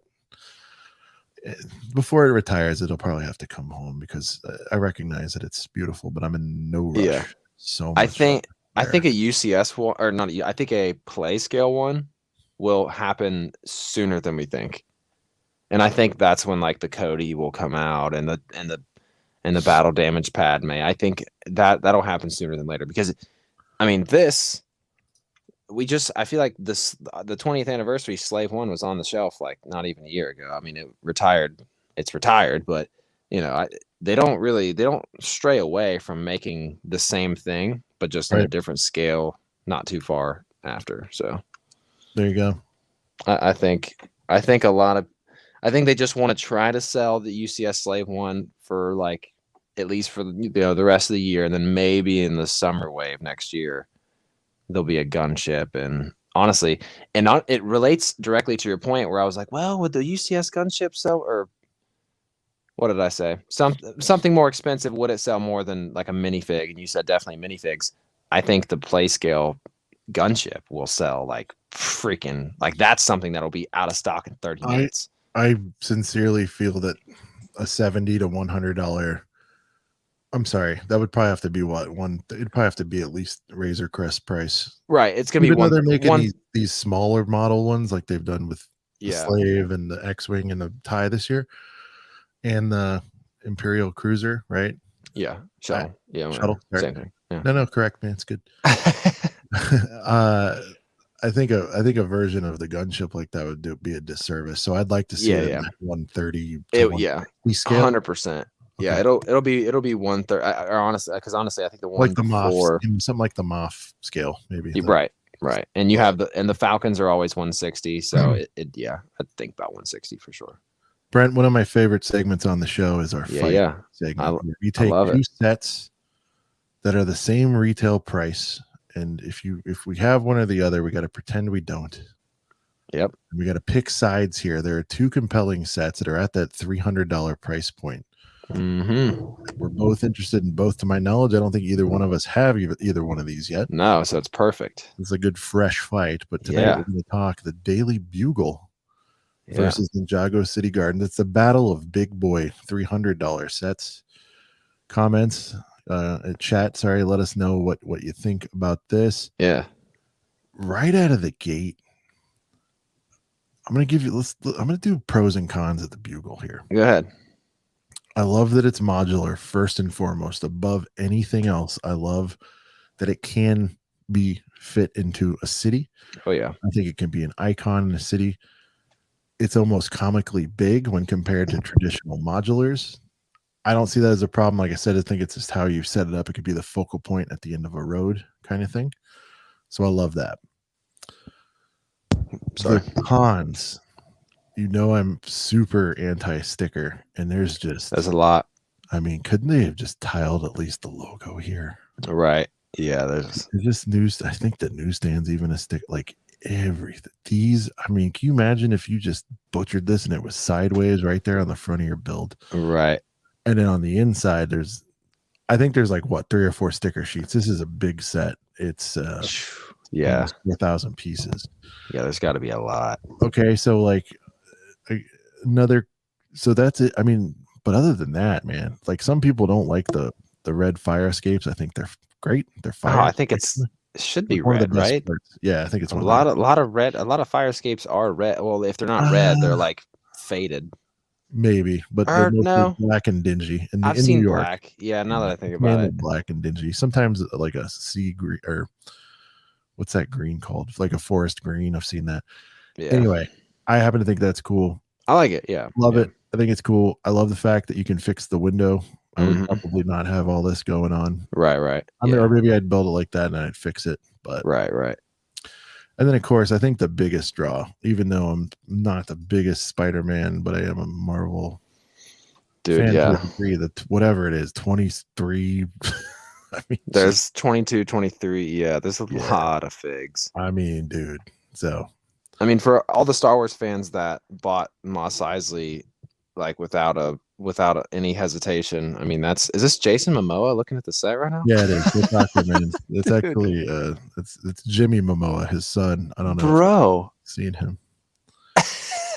before it retires, it'll probably have to come home because I recognize that it's beautiful, but I'm in no rush. Yeah. So I think a UCS one, or not, I think a play scale one will happen sooner than we think. And I think that's when like the Cody will come out and the battle damage Padme. I think that'll happen sooner than later because, I mean, I feel like the 20th anniversary Slave 1 was on the shelf like not even a year ago. I mean, it's retired, but they don't stray away from making the same thing, but just in a different scale, not too far after. So there you go. I think a lot of I think they just want to try to sell the UCS Slave one for like at least for the rest of the year, and then maybe in the summer wave next year there'll be a gunship. And honestly, it relates directly to your point where I was like, well, would the UCS gunship sell, or what did I say? Something more expensive, would it sell more than like a minifig? And you said definitely minifigs. I think the play scale gunship will sell like freaking, like that's something that'll be out of stock in 30 minutes. I sincerely feel that a $70 to $100. I'm sorry, that would probably have to be what one. It'd probably have to be at least Razor Crest price. Right. It's gonna be Even though one. they're making these smaller model ones like they've done with the Yeah. Slave and the X-wing and the TIE this year, and the Imperial Cruiser, right? Yeah. Shuttle. Yeah. Shuttle. Same thing. Yeah. No, correct, man. It's good. I think a version of the gunship like that would be a disservice. So I'd like to see it at 130 to 160 scale. 100%. Yeah, it'll be 1/3. Or honestly, because I think the one like the Moff, something like the Moff scale, maybe. Right. And you have the Falcons are always 160. So I'd think about 160 for sure. Brent, one of my favorite segments on the show is our fight segment. We take two sets that are the same retail price, and if we have one or the other, we got to pretend we don't. Yep. And we got to pick sides here. There are two compelling sets that are at that $300 price point. Mm-hmm. We're both interested in both. To my knowledge, I don't think either one of us have either one of these yet. No, so it's perfect. It's a good fresh fight. But tonight we're going to talk the Daily Bugle versus Ninjago City Garden. It's the battle of big boy $300 sets. Comments, chat. Sorry, let us know what you think about this. Yeah. Right out of the gate, I'm going to do pros and cons of the Bugle here. Go ahead. I love that it's modular first and foremost. Above anything else, I love that it can be fit into a city. Oh yeah. I think it can be an icon in a city. It's almost comically big when compared to traditional modulars. I don't see that as a problem. Like I said, I think it's just how you set it up. It could be the focal point at the end of a road kind of thing. So I love that. Sorry. The cons. I'm super anti-sticker, and there's a lot. I mean, couldn't they have just tiled at least the logo here? Right. Yeah, there's just news. I think the newsstand's even a stick, like everything. These, I mean, can you imagine if you just butchered this and it was sideways right there on the front of your build? Right. And then on the inside, I think there's like 3 or 4 sticker sheets. This is a big set. It's 4,000 pieces. Yeah, there's got to be a lot. Okay, so so that's it. I mean, but other than that, man, like some people don't like the red fire escapes. I think they're great. They're fire. I think it should be red, right? Parts. Yeah, I think it's a lot of red. A lot of fire escapes are red. Well, if they're not red, they're like faded. Maybe, but they're black and dingy. I've seen New York. Black. Yeah, now that I think about it, black and dingy. Sometimes like a sea green, or what's that green called? Like a forest green. I've seen that. Yeah. Anyway, I happen to think that's cool. I like it. Yeah. Love it. I think it's cool. I love the fact that you can fix the window. I would probably not have all this going on. Right. I mean, or maybe I'd build it like that and I'd fix it. But right. And then, of course, I think the biggest draw, even though I'm not the biggest Spider-Man, but I am a Marvel dude. Yeah. Whatever it is, 23. I mean, there's 22, 23. Yeah, there's a lot of figs. I mean, dude. So. I mean, for all the Star Wars fans that bought Mos Eisley, like without any hesitation, I mean, is this Jason Momoa looking at the set right now? Yeah, it is. It's actually it's Jimmy Momoa, his son. I don't know, bro. Seen him.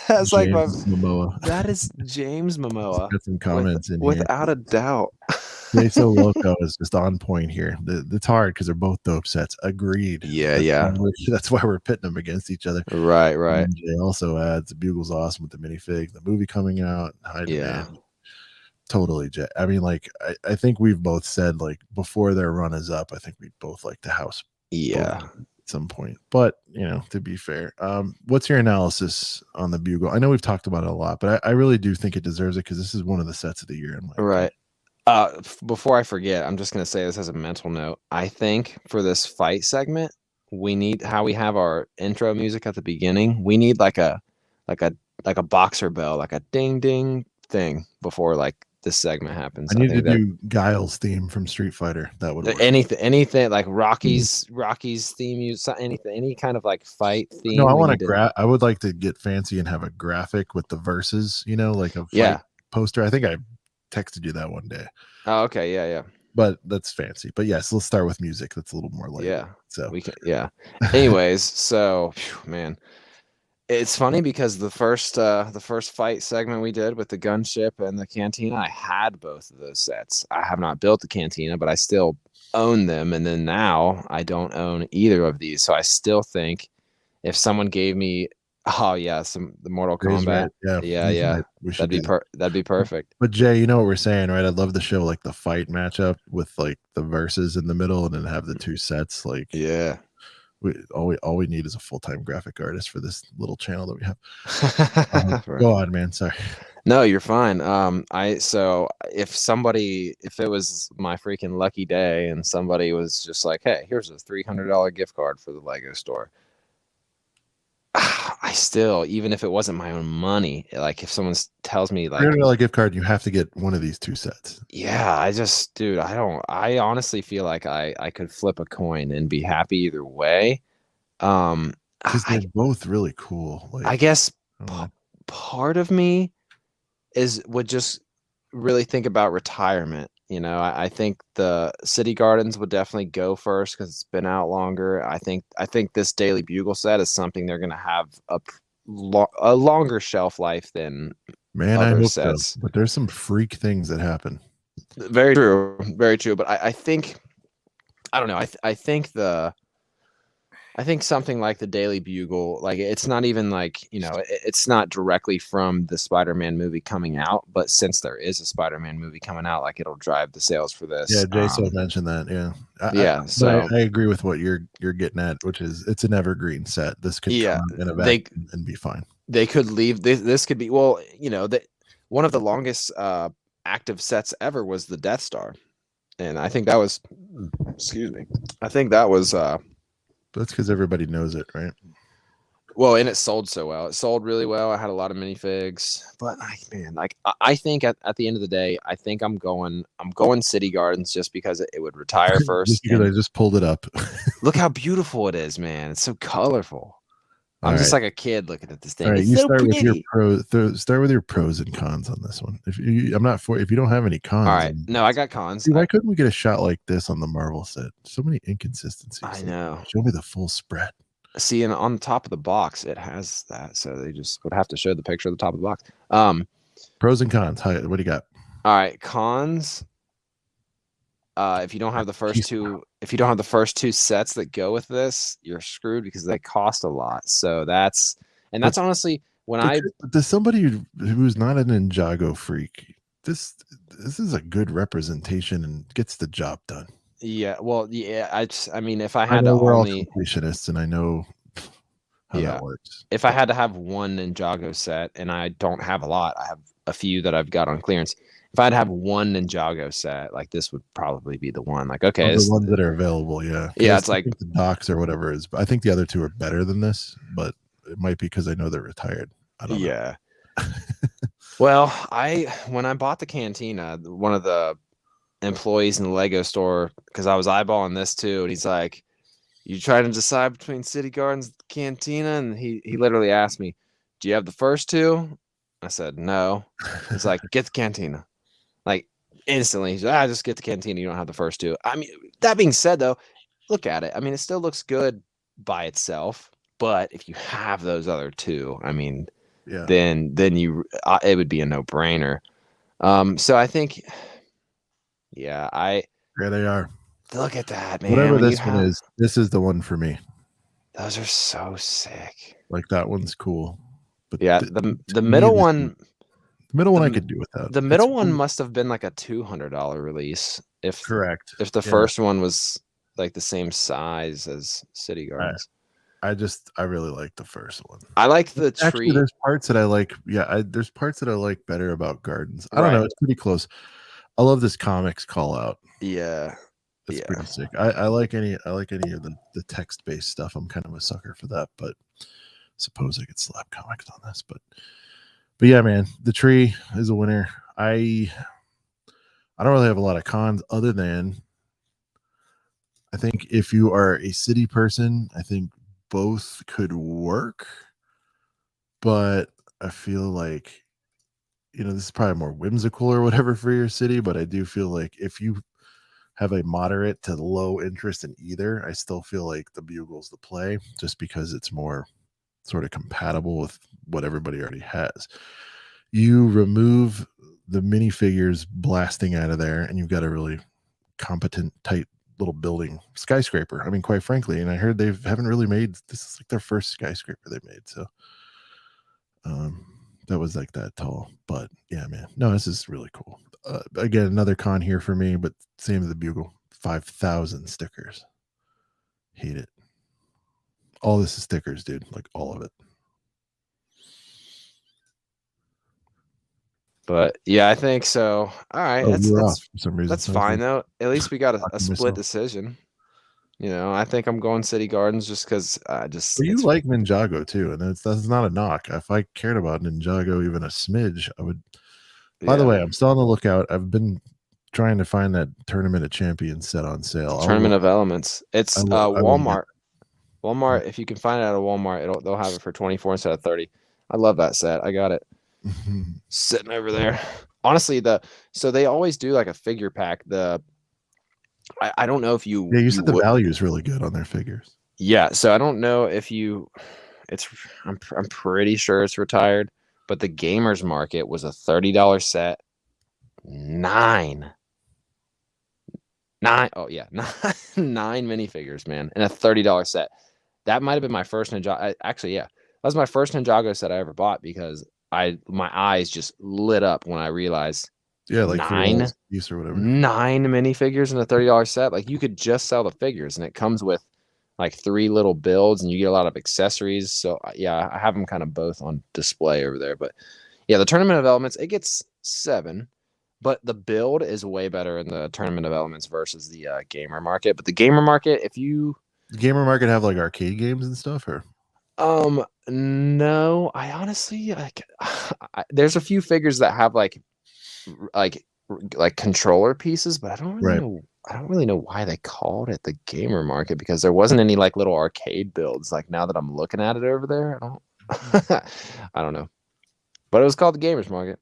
That's James Momoa. That is James Momoa. Got some comments in here. Without a doubt. Queso Loco is just on point here. It's hard because they're both dope sets. Agreed. Yeah. That's why we're pitting them against each other. Right. And Jay also adds the Bugle's awesome with the minifig, the movie coming out. High demand. Totally, Jay. I mean, like I think we've both said like before their run is up, I think we'd both like to house. Yeah. At some point, but to be fair, what's your analysis on the Bugle? I know we've talked about it a lot, but I really do think it deserves it because this is one of the sets of the year. Right. Before I forget, I'm just gonna say this as a mental note. I think for this fight segment, we need how we have our intro music at the beginning. We need like a like a boxer bell, like a ding ding thing before like this segment I happens. I need to think that do Guile's theme from Street Fighter. That would work. anything like Rocky's theme music, anything, any kind of like fight No, I theme. We want need to to, I would like to get fancy and have a graphic with the verses, like a fight yeah. poster. I think I texted you that one day, Oh, okay, yeah, yeah. but that's fancy. But yes, let's start with music. That's a little more lightweight. Yeah, So we can. Yeah. Anyways, so phew, man, it's funny because the first fight segment we did with the gunship and the cantina, I had both of those sets. I have not built the cantina, but I still own them. And then now I don't own either of these. So I still think if someone gave me, oh yeah, some the Mortal Jay's Kombat, right. Yeah, yeah, he's yeah, right. We should get it. that'd be perfect. But Jay, you know what we're saying, right? I'd love to show like the fight matchup with like the verses in the middle, and then have the two sets. Like Yeah. all we need is a full time graphic artist for this little channel that we have. Right. Go on, man. Sorry. No, you're fine. So if it was my freaking lucky day and somebody was just like, "Hey, here's a $300 gift card for the Lego store," I still, even if it wasn't my own money, like if someone tells me like, $300 gift card. You have to get one of these two sets. "Yeah, I just, dude, I don't," I honestly feel like I could flip a coin and be happy either way. Um, Because they're I both really cool. I Like, guess I don't p know. part of me would just really think about retirement. I think the City Gardens would definitely go first because it's been out longer. I think this Daily Bugle set is something they're going to have a longer shelf life than Man, I other hope so. sets. But there's some freak things that happen. Very true, very true. But I think I don't know. I think something like the Daily Bugle, like it's not even like, it's not directly from the Spider-Man movie coming out, but since there is a Spider-Man movie coming out, like it'll drive the sales for Yeah, this. Jason mentioned that. Yeah, Yeah, but so I agree with what you're getting at, which is it's an evergreen set. This could yeah, come out in a they vacuum and be fine. they could leave this could be, well, one of the longest active sets ever was the Death Star. And I think that was, excuse me. I think that was That's because everybody knows it, right? well, and it sold so well. It sold really well. I had a lot of minifigs, but like, man, like I think at the end of the day, I think I'm going City Gardens just because it would retire Just first. because I And just pulled it up. look how beautiful it is, man. It's so colorful. All I'm just right. like a kid looking at this All thing. right, It's you so start with your pretty. start with your pros and cons on this one. If you don't have any All cons, right. No, I got cons. why couldn't we get a shot like this on the Marvel set? So many inconsistencies. I Like, know. show me the full spread. See, and on the top of the box, it has that. So they just would have to show the picture of the top of the box. Pros and cons. What do you got? All right. Cons. If you don't have the first two, if you don't have the first two sets that go with this, you're screwed because they cost a lot. So that's honestly when Does somebody who's not an Ninjago freak, this is a good representation and gets the job done. yeah, well, yeah, I mean, if I I had to know we're all only, completionists, and I know how yeah, that works. if I had to have one Ninjago set, and I don't have a lot, I have a few that I've got on clearance. If I'd have one Ninjago set, like this would probably be the one. Like, okay, Of the ones that are available, yeah. yeah, it's I like, think the docs or whatever is. I think the other two are better than this, but it might be because I know they're retired. I don't know. yeah. Well, when I bought the cantina, one of the employees in the Lego store, because I was eyeballing this too, and he's like, "You trying to decide between City Gardens and Cantina?" And he literally asked me, "Do you have the first two?" I said, "No." He's like, "Get the Cantina." Like instantly, he's like, "Just get the Cantina. You don't have the first two." I mean, that being said, though, look at it. I mean, it still looks good by itself, but if you have those other two, I mean, Yeah. then you it would be a no brainer. So I think, yeah, There they are. look at that, man. Whatever When you this one have is, this is the one for me. those are so sick. Like that one's cool. But Yeah, to the me, middle this one, the middle one I the could do without. the It's middle one must have been like a $200 release. correct. If the Yeah. first one was like the same size as City Gardens. I really like the first one. I like the Actually, tree. there's parts that I like. Yeah, there's parts that I like better about Gardens. I don't know. Right. It's pretty close. I love this comics call out. Yeah. It's Yeah. pretty sick. I like any of the text based stuff. I'm kind of a sucker for that, but suppose I could slap comics on this. But yeah, man, the tree is a winner. I don't really have a lot of cons other than I think if you are a city person, I think both could work. But I feel like, this is probably more whimsical or whatever for your city. But I do feel like if you have a moderate to low interest in either, I still feel like the Bugle's the play just because it's more sort of compatible with what everybody already has. You remove the minifigures blasting out of there, and you've got a really competent, tight little building skyscraper. I mean, quite frankly, and I heard they haven't really made this is like their first skyscraper they made. So that was like that tall. But yeah, man, no, this is really cool. Again, another con here for me, but same as the Bugle. 5,000 stickers. Hate it. All this is stickers, dude. Like all of it. But yeah, I think so. All right, Oh, you're off for some reason. that's fine though. At least we got a Talking to split myself. decision. I think I'm going City Gardens just because But you it's like Ninjago too, and that's not a knock. If I cared about Ninjago even a smidge, I would. By the yeah. way, I'm still on the lookout. I've been trying to find that Tournament of Champions set on sale. Tournament of Elements. It's I will get Walmart. Walmart, if you can find it at a Walmart, they'll have it for 24 instead of 30. I love that set. I got it sitting over there. Honestly, so they always do like a figure pack. I don't know if you Yeah, you you said the would. value is really good on their figures. Yeah, so I don't know if I'm pretty sure it's retired, but the Gamers Market was a $30 set. Nine. Oh yeah, nine minifigures, man, and a $30 set. That might have been my first Ninjago. Actually, yeah, that was my first Ninjago set I ever bought because my eyes just lit up when I realized Yeah, like nine use or whatever. nine minifigures in a $30 set. Like you could just sell the figures, and it comes with like 3 little builds, and you get a lot of accessories. So yeah, I have them kind of both on display over there. But yeah, the Tournament of Elements, it gets 7. But the build is way better in the Tournament of Elements versus the Gamer Market. But the Gamer Market, if you The Gamer Market have like arcade games and stuff, or no, I honestly there's a few figures that have like controller pieces, but right? I don't really know why they called it the Gamer Market because there wasn't any like little arcade builds. Like now that I'm looking at it over there, I don't know. But it was called the Gamers Market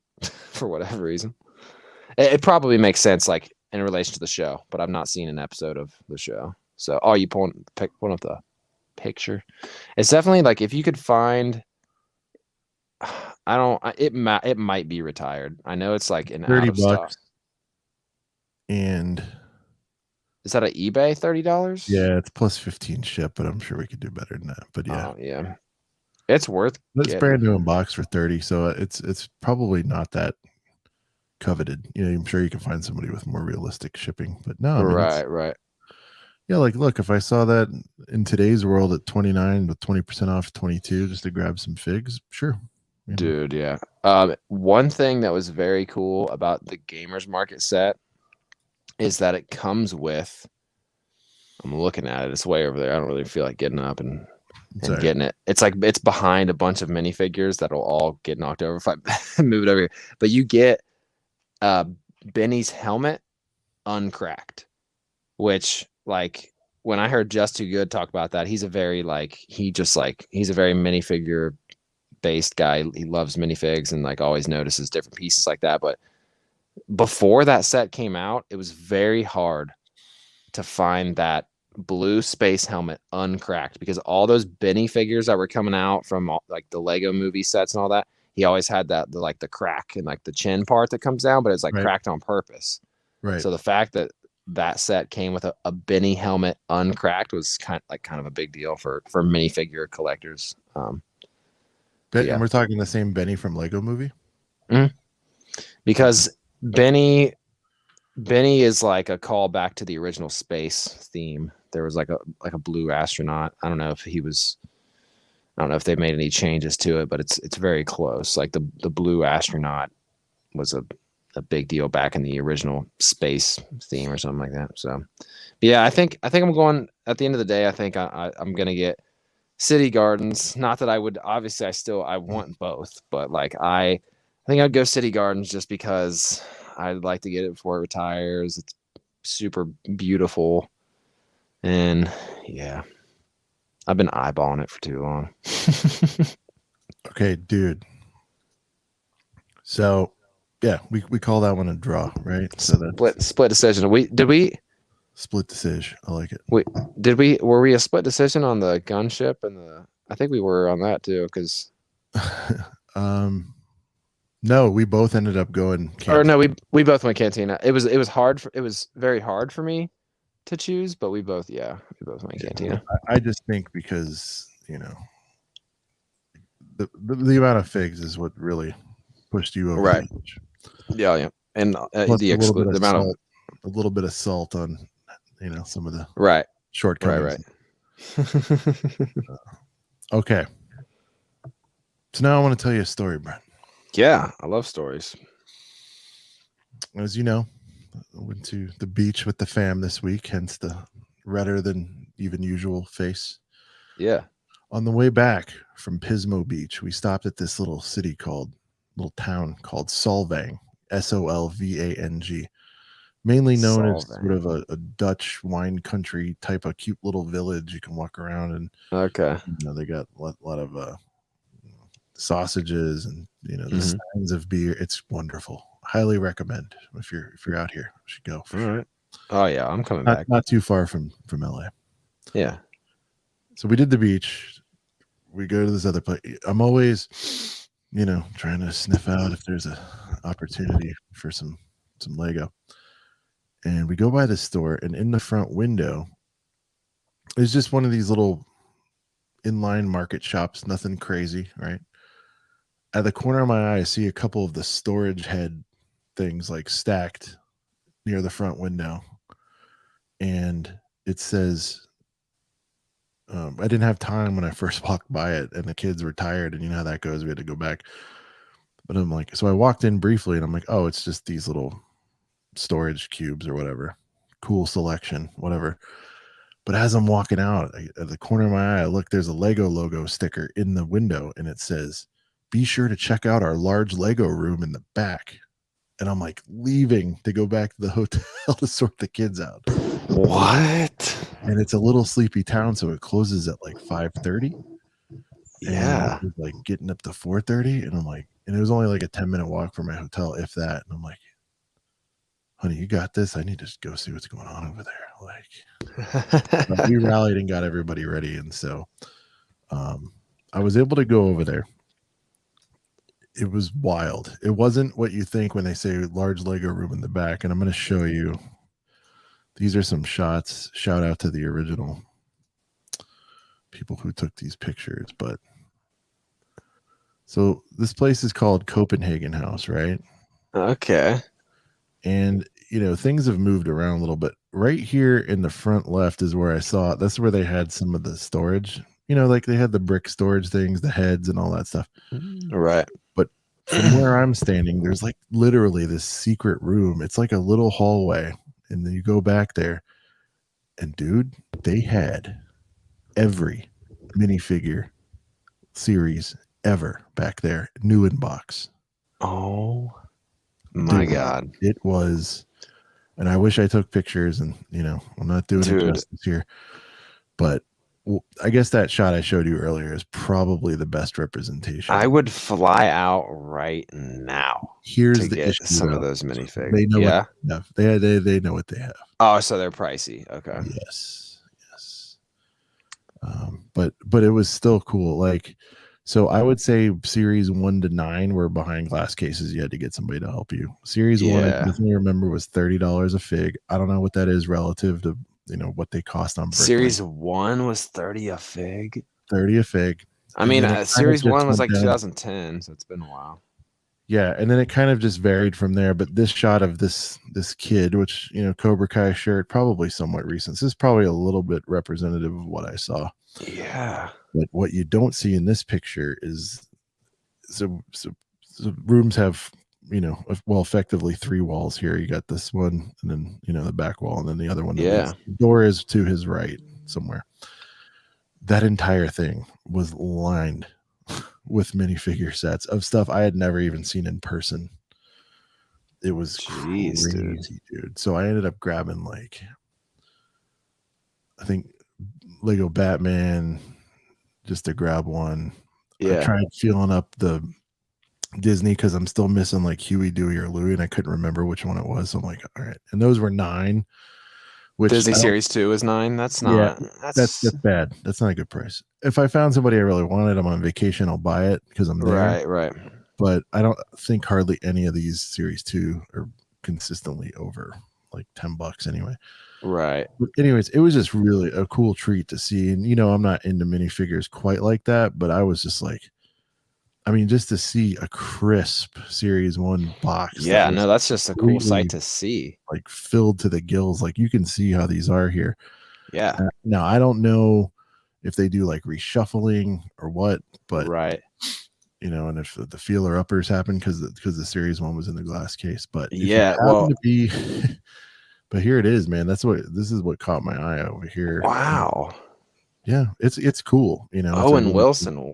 for whatever reason. It probably makes sense, like in relation to the show, but I've not seen an episode of the show. So, you pulling up the picture? It's definitely like if you could find, I don't. It might be retired. I know it's like an out of stock. $30, and Is that an eBay $30? yeah, it's plus 15 ship, but I'm sure we could do better than that. But yeah, Yeah, it's worth. it's brand new in box for 30, so it's probably not that coveted. I'm sure you can find somebody with more realistic shipping, but no, I mean, Right. yeah, like look, if I saw that in today's world at 29 with 20% off 22 just to grab some figs, sure. Dude, yeah. One thing that was very cool about the Gamers Market set is that it comes with. I'm looking at it. It's way over there. I don't really feel like getting up and getting it. It's like it's behind a bunch of minifigures that'll all get knocked over if I move it over here. But you get Benny's helmet uncracked, which like when I heard Just Too Good talk about that, he's a very he's a very minifigure based guy. He loves minifigs and like always notices different pieces like that. But before that set came out, it was very hard to find that blue space helmet uncracked because all those Benny figures that were coming out from like the Lego movie sets and all that, he always had the crack and like the chin part that comes down, but it's like cracked on purpose. Right. So the fact that set came with a Benny helmet uncracked was kind of a big deal for minifigure collectors. And we're talking the same Benny from Lego Movie? Mm-hmm. Because Benny is like a callback to the original space theme. There was like a blue astronaut. I don't know if they made any changes to it, but it's very close. Like the blue astronaut was a big deal back in the original space theme or something like that. So, yeah, I think I'm going at the end of the day. I think I'm gonna get City Gardens. Not that I would obviously I want both, but like I think I'd go City Gardens just because I'd like to get it before it retires. It's super beautiful, and yeah, I've been eyeballing it for too long. Okay, dude. So yeah, we call that one a draw, right? So that's Split decision. We split decision. I like it. were we a split decision on the gunship and the I think we were on that too because No, we both ended up going or no, Cantina. we both went Cantina. It was it was very hard for me to choose, but we both went Yeah, Cantina. I just think because the amount of figs is what really pushed you over Right. the edge. Yeah. And Plus the a little bit the of amount salt, a little bit of salt on some of the of right. shortcomings. Okay. So now I want to tell you a story, Brent. Yeah, I love stories. As you know, I went to the beach with the fam this week, hence the redder than even usual face. Yeah. On the way back from Pismo Beach, we stopped at this little town called Solvang, Solvang, mainly known as sort of a Dutch wine country type of cute little village. You can walk around and Okay. they got a lot of sausages and the Mhm. signs of beer. It's wonderful. Highly recommend if you're out here. You should go for All sure. right. Oh yeah, I'm coming Not, back. not too far from LA. Yeah. So we did the beach. We go to this other place. I'm always, trying to sniff out if there's a opportunity for some Lego. And we go by the store, and in the front window is just one of these little inline market shops. Nothing crazy, right? At the corner of my eye, I see a couple of the storage head things like stacked near the front window, and it says I didn't have time when I first walked by it, and the kids were tired, and you know how that goes. We had to go back, but I'm like, so I walked in briefly, and I'm like, oh, it's just these little storage cubes or whatever. Cool selection, whatever. But as I'm walking out, at the corner of my eye, I look, there's a Lego logo sticker in the window, and it says, "Be sure to check out our large Lego room in the back." And I'm like leaving to go back to the hotel to sort the kids out. What? And it's a little sleepy town, so it closes at like 5:30. Yeah. And it was like getting up to 4:30, and I'm like, and it was only like a 10-minute walk from my hotel, if that. And I'm like, honey, you got this. I need to go see what's going on over there. Like, we rallied and got everybody ready, and so I was able to go over there. It was wild. It wasn't what you think when they say large Lego room in the back, and I'm going to show you. These are some shots. Shout out to the original people who took these pictures. But so this place is called Copenhagen House, right? Okay. And things have moved around a little bit. Right here in the front left is where I saw it. That's where they had some of the storage. Like they had the brick storage things, the heads and all that stuff. Right. But from where I'm standing, there's like literally this secret room. It's like a little hallway. And then you go back there, and dude, they had every minifigure series ever back there, new in box. Oh my God. It was, and I wish I took pictures, and I'm not doing it justice here, but I guess that shot I showed you earlier is probably the best representation. I would fly out right now. Here's the issue, some of those minifigs. They know what they have. They know what they have. Oh, so they're pricey. Okay. Yes. But it was still cool. Like, so I would say series 1 to 9 were behind glass cases. You had to get somebody to help you. Series 1, I definitely remember, was $30 a fig. I don't know what that is relative to what they cost on BrickHeads. Series 1 was 30 a fig. 30 a fig. I mean, series 1 was like 2010, so it's been a while. Yeah, and then it kind of just varied from there. But this shot of this kid, which Cobra Kai shirt, probably somewhat recent. This is probably a little bit representative of what I saw. Yeah. But what you don't see in this picture is so rooms have effectively 3 walls here. You got this one, and then the back wall, and then the other one that Yeah. leads. The door is to his right somewhere. That entire thing was lined with minifigure sets of stuff I had never even seen in person. It was Jeez, crazy, dude. So I ended up grabbing I think Lego Batman just to grab one. Yeah. I tried feeling up the Disney because I'm still missing Huey, Dewey, or Louie, and I couldn't remember which one it was. So I'm like, all right. And those were $9, which Disney Series 2 is $9. That's yeah, not. that's bad. That's not a good price. If I found somebody I really wanted, I'm on vacation, I'll buy it because I'm there. Right. But I don't think hardly any of these Series 2 are consistently over $10 anyway. Right. But anyways, it was just really a cool treat to see. And I'm not into minifigures quite like that, but I was just just to see a crisp Series 1 box. Yeah, no, that's just a cool sight to see. Filled to the gills. You can see how these are here. Yeah. Now, I don't know if they do reshuffling or what, but right. And if the feeler uppers happen because the Series 1 was in the glass case. But yeah, but here it is, man. This is what caught my eye over here. Wow. Yeah, it's cool. Owen Wilson.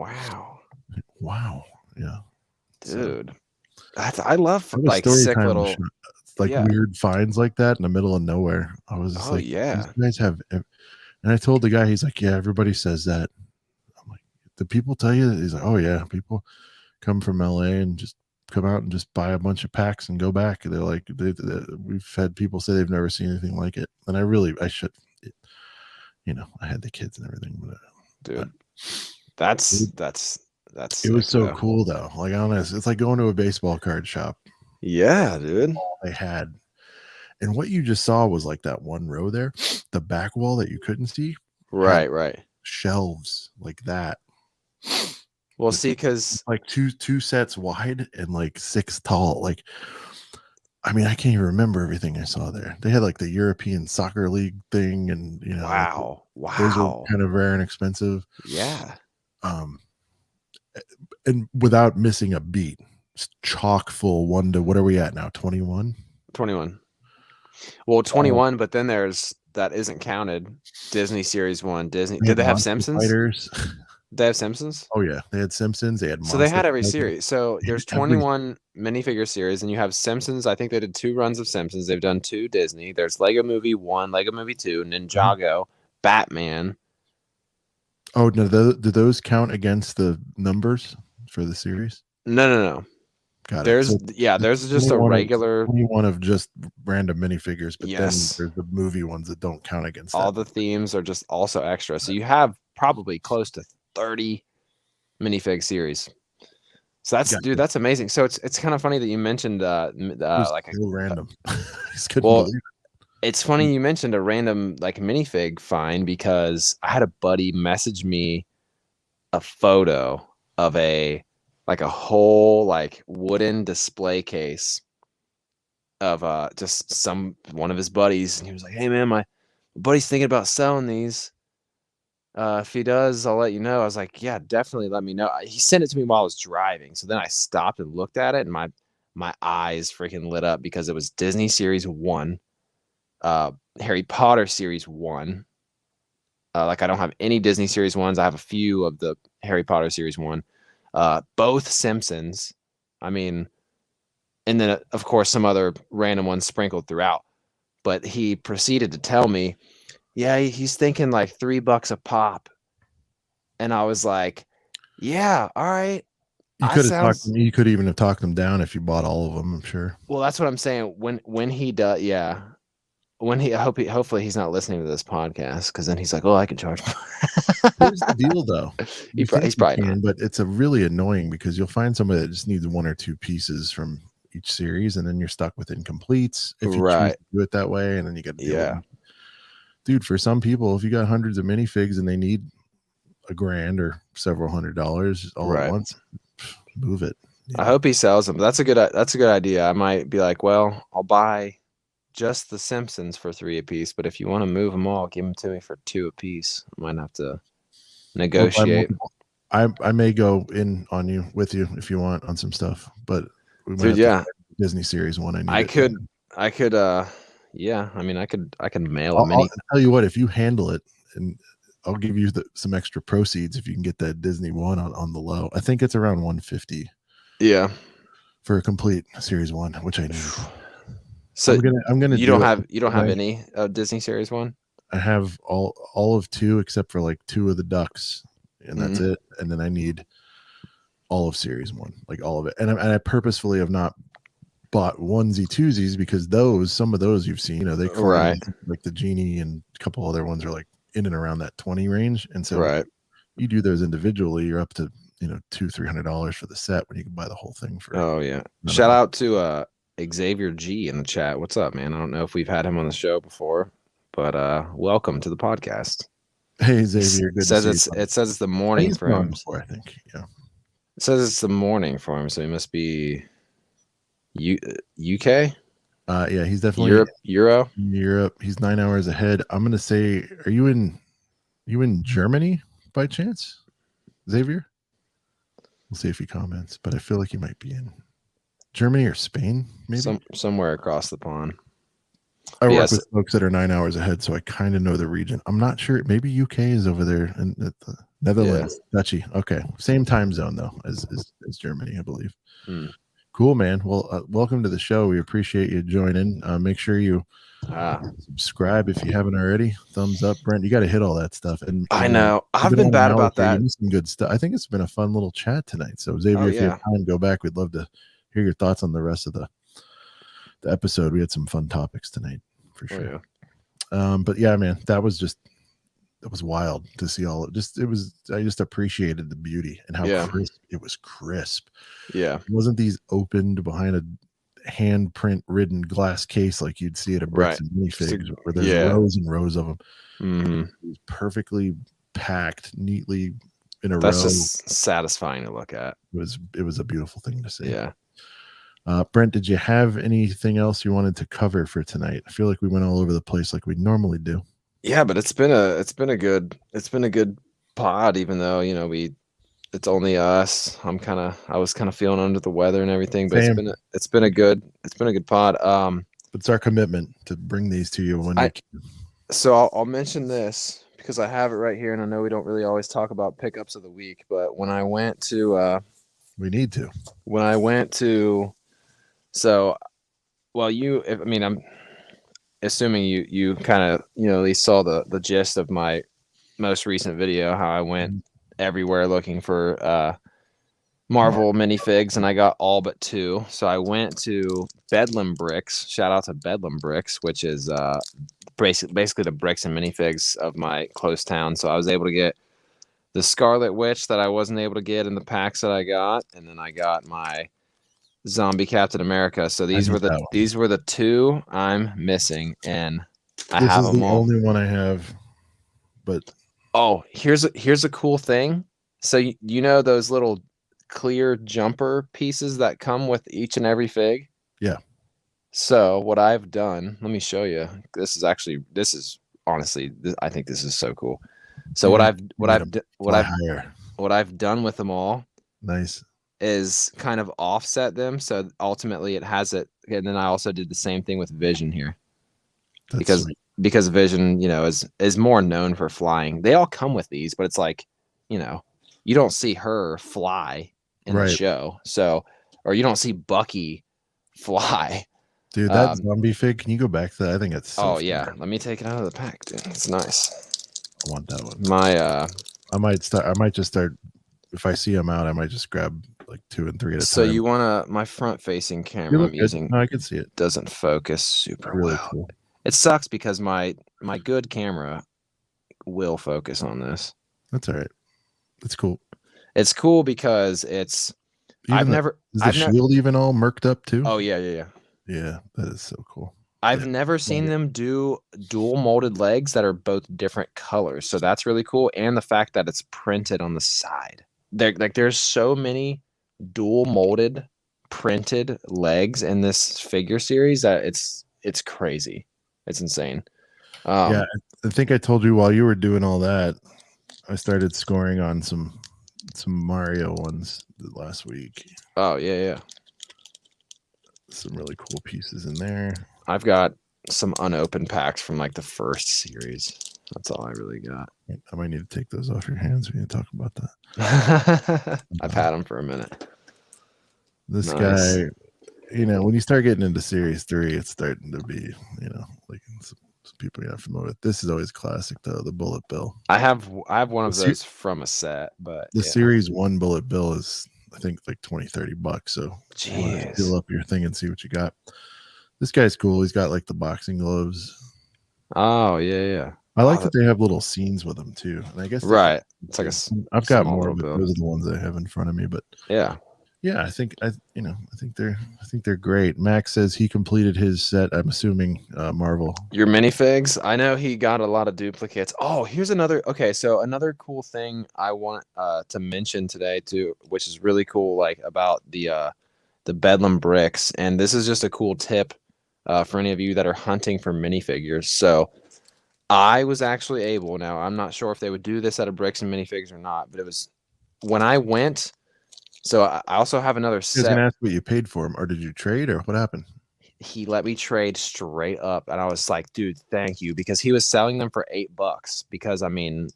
Wow. Yeah. Dude. I love sick little weird finds like that in the middle of nowhere. I was just yeah. These guys have, and I told the guy, he's like, yeah, everybody says that. I'm like, do people tell you? He's like, oh yeah, people come from LA and just come out and just buy a bunch of packs and go back. They're like, we've had people say they've never seen anything like it. And I should, I had the kids and everything, but dude, that's it was so cool though. Honest, it's like going to a baseball card shop. Yeah, dude. All they had, and what you just saw was that one row there, the back wall that you couldn't see. Right. Shelves like that. Well, see, because two sets wide and 6 tall. I can't even remember everything I saw there. They had the European Soccer League thing, and wow, those are kind of rare and expensive. Yeah. And without missing a beat, it's chock full. What are we at now? 21. Well, 21, but then there's that isn't counted. Disney Series 1. Disney. Did they have Simpsons? Fighters. They have Simpsons? Oh yeah, they had Simpsons. They had so they had every series. So there's 21 minifigure series, and you have Simpsons. I think they did 2 runs of Simpsons. They've done 2 Disney. There's Lego Movie 1, Lego Movie 2, Ninjago, Batman. Oh no, did those count against the numbers for the series? No. Got there's it. So there's just a regular one of just random minifigures, but yes. Then there's the movie ones that don't count against all the themes are just also extra. So you have probably close to 30 minifig series. So that's amazing. So it's kind of funny that you mentioned random. Believe it. It's funny you mentioned a random minifig find because I had a buddy message me a photo of a whole wooden display case of just one of his buddies, and he was like, hey man, my buddy's thinking about selling these. If he does, I'll let you know. I was like, yeah, definitely let me know. He sent it to me while I was driving. So then I stopped and looked at it, and my eyes freaking lit up because it was Disney Series 1, Harry Potter Series 1. I don't have any Disney Series 1s. I have a few of the Harry Potter Series 1. Both Simpsons. And then, of course, some other random ones sprinkled throughout. But he proceeded to tell me, yeah, he's thinking $3 a pop. And I was like, yeah, all right. You could even have talked them down if you bought all of them, I'm sure. Well, that's what I'm saying. When he does, yeah. Hopefully he's not listening to this podcast, because then he's like, oh, I can charge more. Here's the deal, though. He's probably not. But it's a really annoying because you'll find somebody that just needs 1 or 2 pieces from each series, and then you're stuck with incompletes if you choose to do it that way, and then you got to deal with it. Dude, for some people, if you got hundreds of minifigs and they need $1,000 or several $100s all at once, move it. I hope he sells them. That's a good idea. I might be like, well, I'll buy just the Simpsons for $3 a piece, but if you want to move them all, give them to me for $2 a piece. I might have to negotiate. I may go in on you with you if you want on some stuff, but dude, yeah, Disney series one. I need I it. could yeah, I mean I could mail a I'll mini. tell you what, if you handle it, and I'll give you some extra proceeds if you can get that Disney one on the low. I think it's around 150 Yeah. for a complete series one, which I need. So I'm gonna you do don't it. have any Disney series one? I have all of two except for like two of the ducks, and that's Mm. it. And then I need all of series one, like all of it. And I purposefully have not bought onesie twosies because some of those you've seen, they come Right. like the genie and a couple other ones are like in and around that 20 range. And so Right. you do those individually, you're up to $200-300 for the set when you can buy the whole thing for. Oh yeah. Shout out to Xavier G in the chat. What's up, man? I don't know if we've had him on the show before, but welcome to the podcast. Hey Xavier, good to see you. It says it's the morning for him. Before, I think. Yeah. It says it's the morning for him, so he must be UK? Yeah, he's definitely Europe. He's 9 hours ahead. I'm gonna say, are you in Germany by chance, Xavier? We'll see if he comments, but I feel like he might be in Germany or Spain, maybe somewhere across the pond. I work with folks that are 9 hours ahead, so I kind of know the region. I'm not sure. Maybe UK is over there and the Netherlands. Yeah. Dutchy. Okay, same time zone though as Germany, I believe. Cool, man. Well, welcome to the show. We appreciate you joining. Make sure you subscribe if you haven't already. Thumbs up, Brent. You got to hit all that stuff. And I know I've been bad about that. Some good stuff. I think it's been a fun little chat tonight. So Xavier, if you have time, go back. We'd love to hear your thoughts on the rest of the episode. We had some fun topics tonight for sure. But yeah, man, that was wild to see all. I just appreciated the beauty and how crisp it was. Crisp. Yeah, it wasn't these opened behind a handprint ridden glass case like you'd see at a Bricks and minifigs where there's rows and rows of them. It was perfectly packed neatly in a row. That's just satisfying to look at. It was a beautiful thing to see. Yeah. Brent, did you have anything else you wanted to cover for tonight? I feel like we went all over the place like we normally do. Yeah, but it's been a good pod, even though it's only us. I was kind of feeling under the weather and everything, but it's been a good pod. It's our commitment to bring these to you when we can. So I'll mention this because I have it right here, and I know we don't really always talk about pickups of the week, but when I went to we need to. When I went to I'm assuming you kind of at least saw the gist of my most recent video, how I went everywhere looking for Marvel minifigs, and I got all but two. So I went to Bedlam Bricks. Shout out to Bedlam Bricks, which is basically the bricks and minifigs of my close town. So I was able to get the Scarlet Witch that I wasn't able to get in the packs that I got, and then I got my Zombie Captain America. So these were the two I'm missing, and I have them all. This is the only one I have. But here's a cool thing. So those little clear jumper pieces that come with each and every fig? Yeah. So what I've done, let me show you. This is honestly, I think this is so cool. So what I've done with them all, nice, is kind of offset them. So ultimately it has it. And then I also did the same thing with Vision here. That's because Vision, is more known for flying. They all come with these, but it's like, you don't see her fly in the show. So, or you don't see Bucky fly. Dude, that zombie fig, can you go back to that? I think it's so fun. Yeah. Let me take it out of the pack, dude. It's nice. I want that one. I might just start, if I see them out, I might just grab like 2 and 3 at a time. So you want my front facing camera I'm using? No, I can see it. Doesn't focus super really well. Cool. It sucks because my good camera will focus on this. That's all right. It's cool. It's cool because it's. Is the shield even all murked up too? Oh yeah. Yeah, that is so cool. I've never seen them do dual molded legs that are both different colors, so that's really cool. And the fact that it's printed on the side. There's so many dual molded printed legs in this figure series that it's crazy. It's insane. Yeah, I think I told you while you were doing all that, I started scoring on some Mario ones last week. Oh yeah. some really cool pieces in there. I've got some unopened packs from like the first series. That's all I really got. I might need to take those off your hands. We need to talk about that. I've had them for a minute. This Nice. guy, you know, when you start getting into Series 3, it's starting to be, you know, like some people you're not familiar with. This is always classic, though, the Bullet Bill. I have one of those from a set, but the Series 1 Bullet Bill is, I think, like $20-$30. So you want to fill up your thing and see what you got. This guy's cool. He's got like the boxing gloves. Oh, yeah. I like that they have little scenes with them too. And I guess right. It's like I've got more, but those are the ones I have in front of me. But yeah, I think they're great. Max says he completed his set. I'm assuming Marvel. Your minifigs. I know he got a lot of duplicates. Oh, here's another. Okay, so another cool thing I want to mention today too, which is really cool, like about the Bedlam bricks. And this is just a cool tip for any of you that are hunting for minifigures. So I was actually able. Now I'm not sure if they would do this at a bricks and minifigs or not, but it was when I went. So I also have another set. I was gonna ask what you paid for him, or did you trade, or what happened? He let me trade straight up, and I was like, "Dude, thank you," because he was selling them for $8. Because I mean,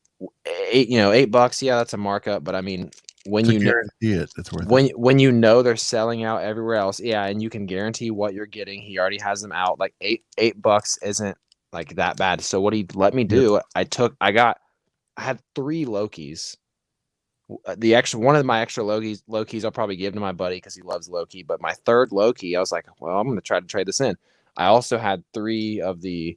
$8. Yeah, that's a markup, but I mean, when you guarantee it, it's worth it. When you know they're selling out everywhere else, yeah, and you can guarantee what you're getting. He already has them out. Like $8 isn't like that bad. So what he let me do, I had 3 Lokis. One of my extra Lokis I'll probably give to my buddy because he loves Loki. But my third Loki, I was like, well, I'm going to try to trade this in. I also had 3 of the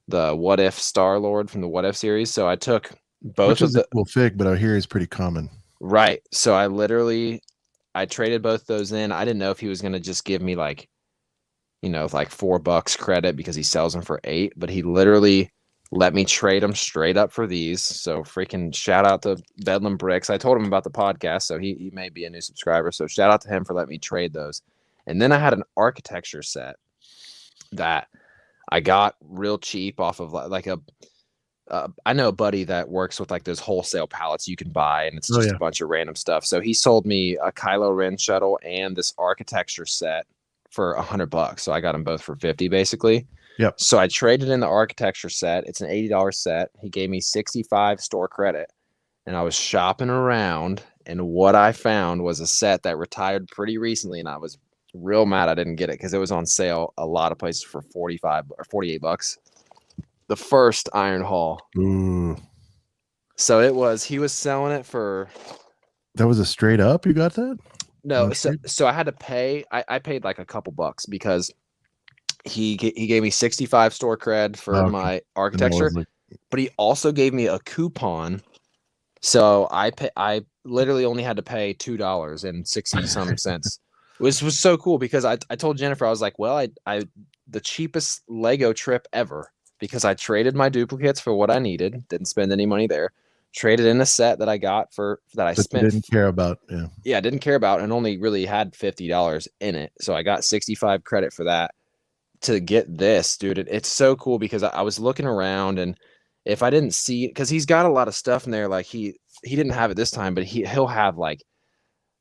What If Star-Lord from the What If series. So I took both of the cool fig, but I hear is pretty common. Right. So I traded both those in. I didn't know if he was going to just give me like $4 credit because he sells them for 8, but he literally let me trade them straight up for these. So freaking shout out to Bedlam Bricks. I told him about the podcast, so he may be a new subscriber. So shout out to him for letting me trade those. And then I had an architecture set that I got real cheap off of like I know a buddy that works with like those wholesale pallets you can buy, and it's just a bunch of random stuff. So he sold me a Kylo Ren shuttle and this architecture set for $100. So I got them both for $50 basically. Yep. So I traded in the architecture set. It's an $80 set. He gave me 65 store credit, and I was shopping around, and what I found was a set that retired pretty recently, and I was real mad I didn't get it because it was on sale a lot of places for $45 or $48. The first Iron Hall. Ooh. So he was selling it for. That was a straight up. You got that? No, so I had to pay. I paid like a couple bucks because he gave me 65 store cred for my architecture, but he also gave me a coupon. So I literally only had to pay $2 and 60 some cents, which was so cool because I told Jennifer, I was like, well, I the cheapest Lego trip ever because I traded my duplicates for what I needed, didn't spend any money there. Traded in a set that I got that I spent. Didn't care about, yeah, didn't care about, and only really had $50 in it. So I got 65 credit for that to get this, dude. It's so cool because I was looking around, and if I didn't see, because he's got a lot of stuff in there, like he didn't have it this time, but he'll have like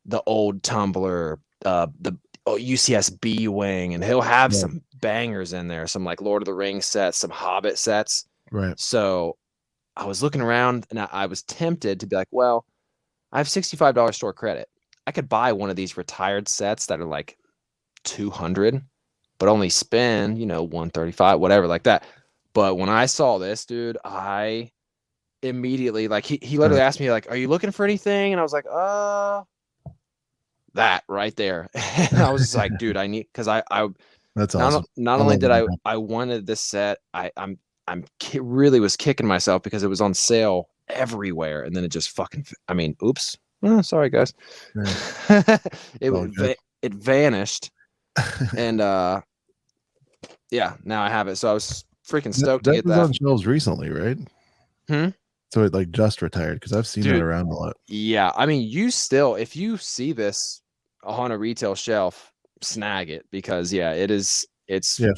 the old Tumbler, the UCS B-Wing, and he'll have some bangers in there, some like Lord of the Rings sets, some Hobbit sets. Right. So I was looking around, and I was tempted to be like, well, I have $65 store credit. I could buy one of these retired sets that are like $200, but only spend, $135, whatever like that. But when I saw this, dude, I immediately, like, he literally asked me, like, are you looking for anything? And I was like, that right there. And I was just like, dude, I need, because I that's awesome. Not only did I wanted this set, I'm really was kicking myself because it was on sale everywhere, and then it just oops. Oh, sorry guys. It vanished, and yeah, now I have it. So I was freaking stoked to get that. That was on shelves recently, right? So it like just retired, because I've seen that around a lot. Yeah, I mean, if you see this on a retail shelf, snag it, because it's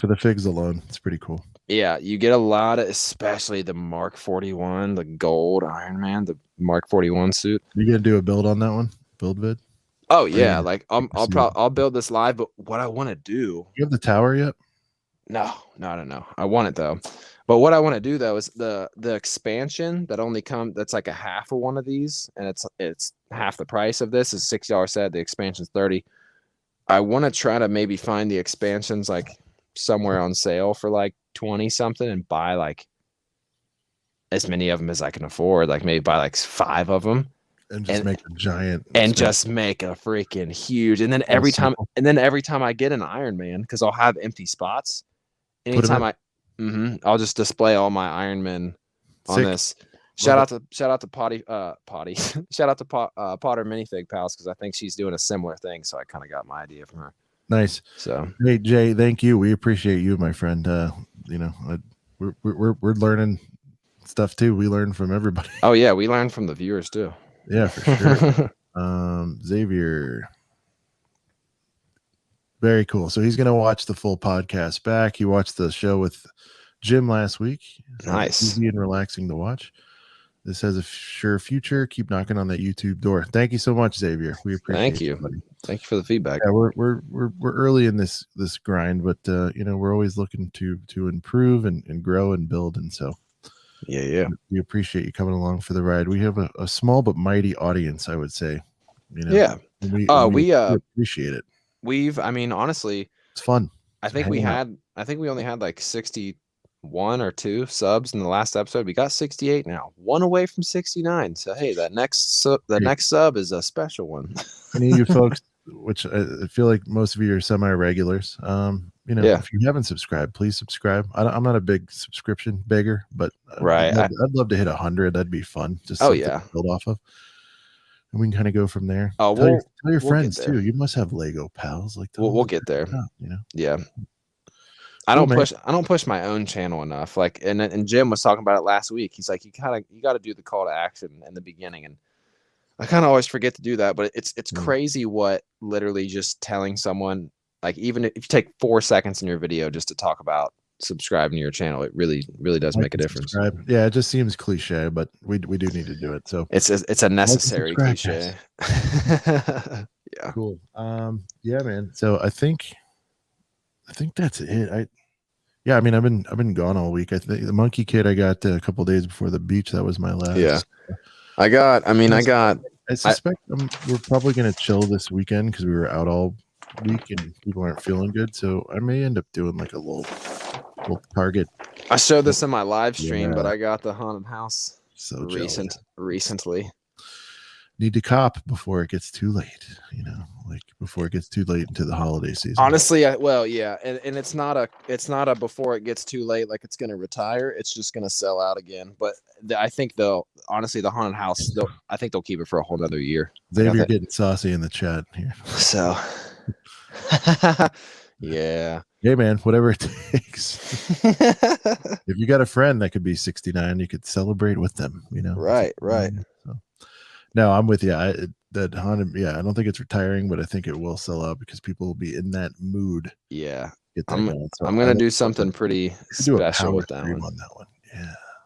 for the figs alone, it's pretty cool. Yeah, you get a lot of, especially the Mark 41, the gold Iron Man, the Mark 41 suit. You gonna do a build on that one? Build vid? Oh yeah, Yeah, like super sweet. I'll build this live, but what I want to do, You have the tower yet? no, no. I want it though. But what I want to do though is the expansion that only that's like a half of one of these, and it's half the price of this is $6 set. The expansion's 30. I want to try to maybe find the expansions like somewhere on sale for like 20 something and buy like as many of them as I can afford. Like maybe buy like 5 of them And just and make a giant expansion. just make a freaking huge. And then All circle. every time I get an Iron Man, because I'll have empty spots. Put them Anytime in. I'll just display all my Iron Men on Sick. this. Love it. Shout out to Potty. Shout out to Potter Minifig Pals because I think she's doing a similar thing. So I kind of got my idea from her. Nice. So hey Jay, thank you. We appreciate you, my friend. You know, we're learning stuff too. We learn from everybody. oh yeah, we learned from the viewers too. Yeah, for sure. Xavier. Very cool. So he's gonna watch the full podcast back. He watched the show with Jim last week. Nice. Easy and relaxing to watch. This has a sure future. Keep knocking on that YouTube door. Thank you so much, Xavier. We appreciate Thank you. it, buddy. Thank you for the feedback. Yeah, we're early in this grind, but you know, we're always looking to improve and grow and build. And so Yeah. we appreciate you coming along for the ride. We have a small but mighty audience, I would say. You know, Yeah. we appreciate it. I mean, honestly, It's fun. I think we only had like 61 or 2 subs in the last episode. We got 68 now, one away from 69. So hey, that next sub is a special one. Any of you folks, which I feel like most of you are semi-regulars, you know, if you haven't subscribed, please subscribe. I'm not a big subscription beggar, but right, I'd love to hit 100. That'd be fun. Just to build off of. And we can kind of go from there. Oh, tell your friends too. You must have Lego pals. Like we'll get there. You know. Yeah. I don't push my own channel enough. Like, and Jim was talking about it last week. He's like, you got to do the call to action in the beginning, and I kind of always forget to do that. But it's crazy what literally just telling someone, like, even if you take 4 seconds in your video just to talk about subscribing to your channel, it really does make a difference. Yeah, it just seems cliche, but we do need to do it. So it's a necessary cliche. Yeah. Cool. Yeah, man. So I think that's it. I mean, I've been gone all week. I think the Monkey Kid I got a couple days before the beach. That was my last. Yeah. I suspect we're probably gonna chill this weekend because we were out all week and people aren't feeling good. So I may end up doing like a little Target. I showed this in my live stream, but I got the haunted house recently. Need to cop before it gets too late, you know, like before it gets too late into the holiday season. Honestly, and it's not a before it gets too late, like it's going to retire. It's just going to sell out again. But I think the haunted house, I think they'll keep it for a whole nother year. Xavier getting saucy in the chat here. So, yeah. Hey man, whatever it takes. If you got a friend that could be 69, you could celebrate with them, you know. Right. So, no, I'm with you. I don't think it's retiring, but I think it will sell out because people will be in that mood. Yeah. I'm gonna do something pretty special with that one. On that one.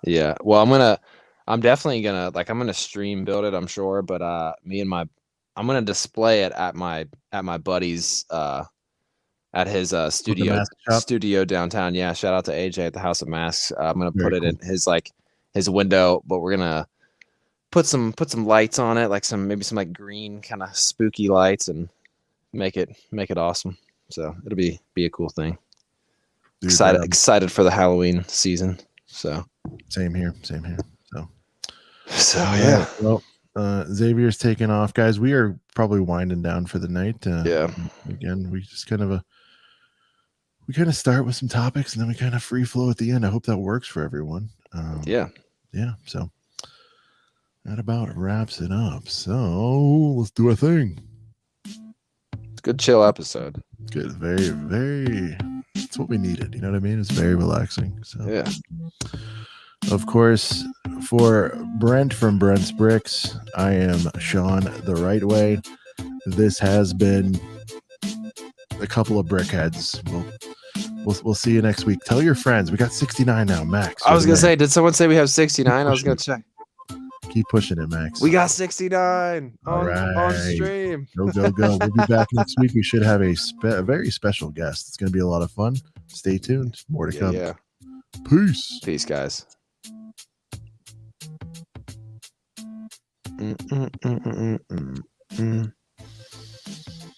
Yeah. Well, I'm definitely gonna stream build it, I'm sure, but I'm gonna display it at my buddy's at his studio downtown. Yeah, shout out to AJ at the House of Masks. I'm gonna put it in his window, but we're gonna put some lights on it, like maybe some like green kind of spooky lights, and make it awesome. So it'll be a cool thing. Dude, excited for the Halloween season. So same here. So yeah. Well, Xavier's taking off, guys. We are probably winding down for the night. Again, we just kind of start with some topics and then we kind of free flow at the end. I hope that works for everyone. Yeah. So that about wraps it up. So let's do a thing. It's a good chill episode. Good. Very, very. It's what we needed. You know what I mean? It's very relaxing. So yeah. Of course, for Brent from Brent's Bricks, I am Sean the Right Way. This has been a couple of BrickHeads. We'll see you next week. Tell your friends. We got 69 now, max. I was gonna say, did someone say we have 69? I was gonna check. Keep pushing it, Max. We got 69 All on right. stream. Go. We'll be back next week. We should have a very special guest. It's going to be a lot of fun. Stay tuned. More to come. Yeah. Peace, guys.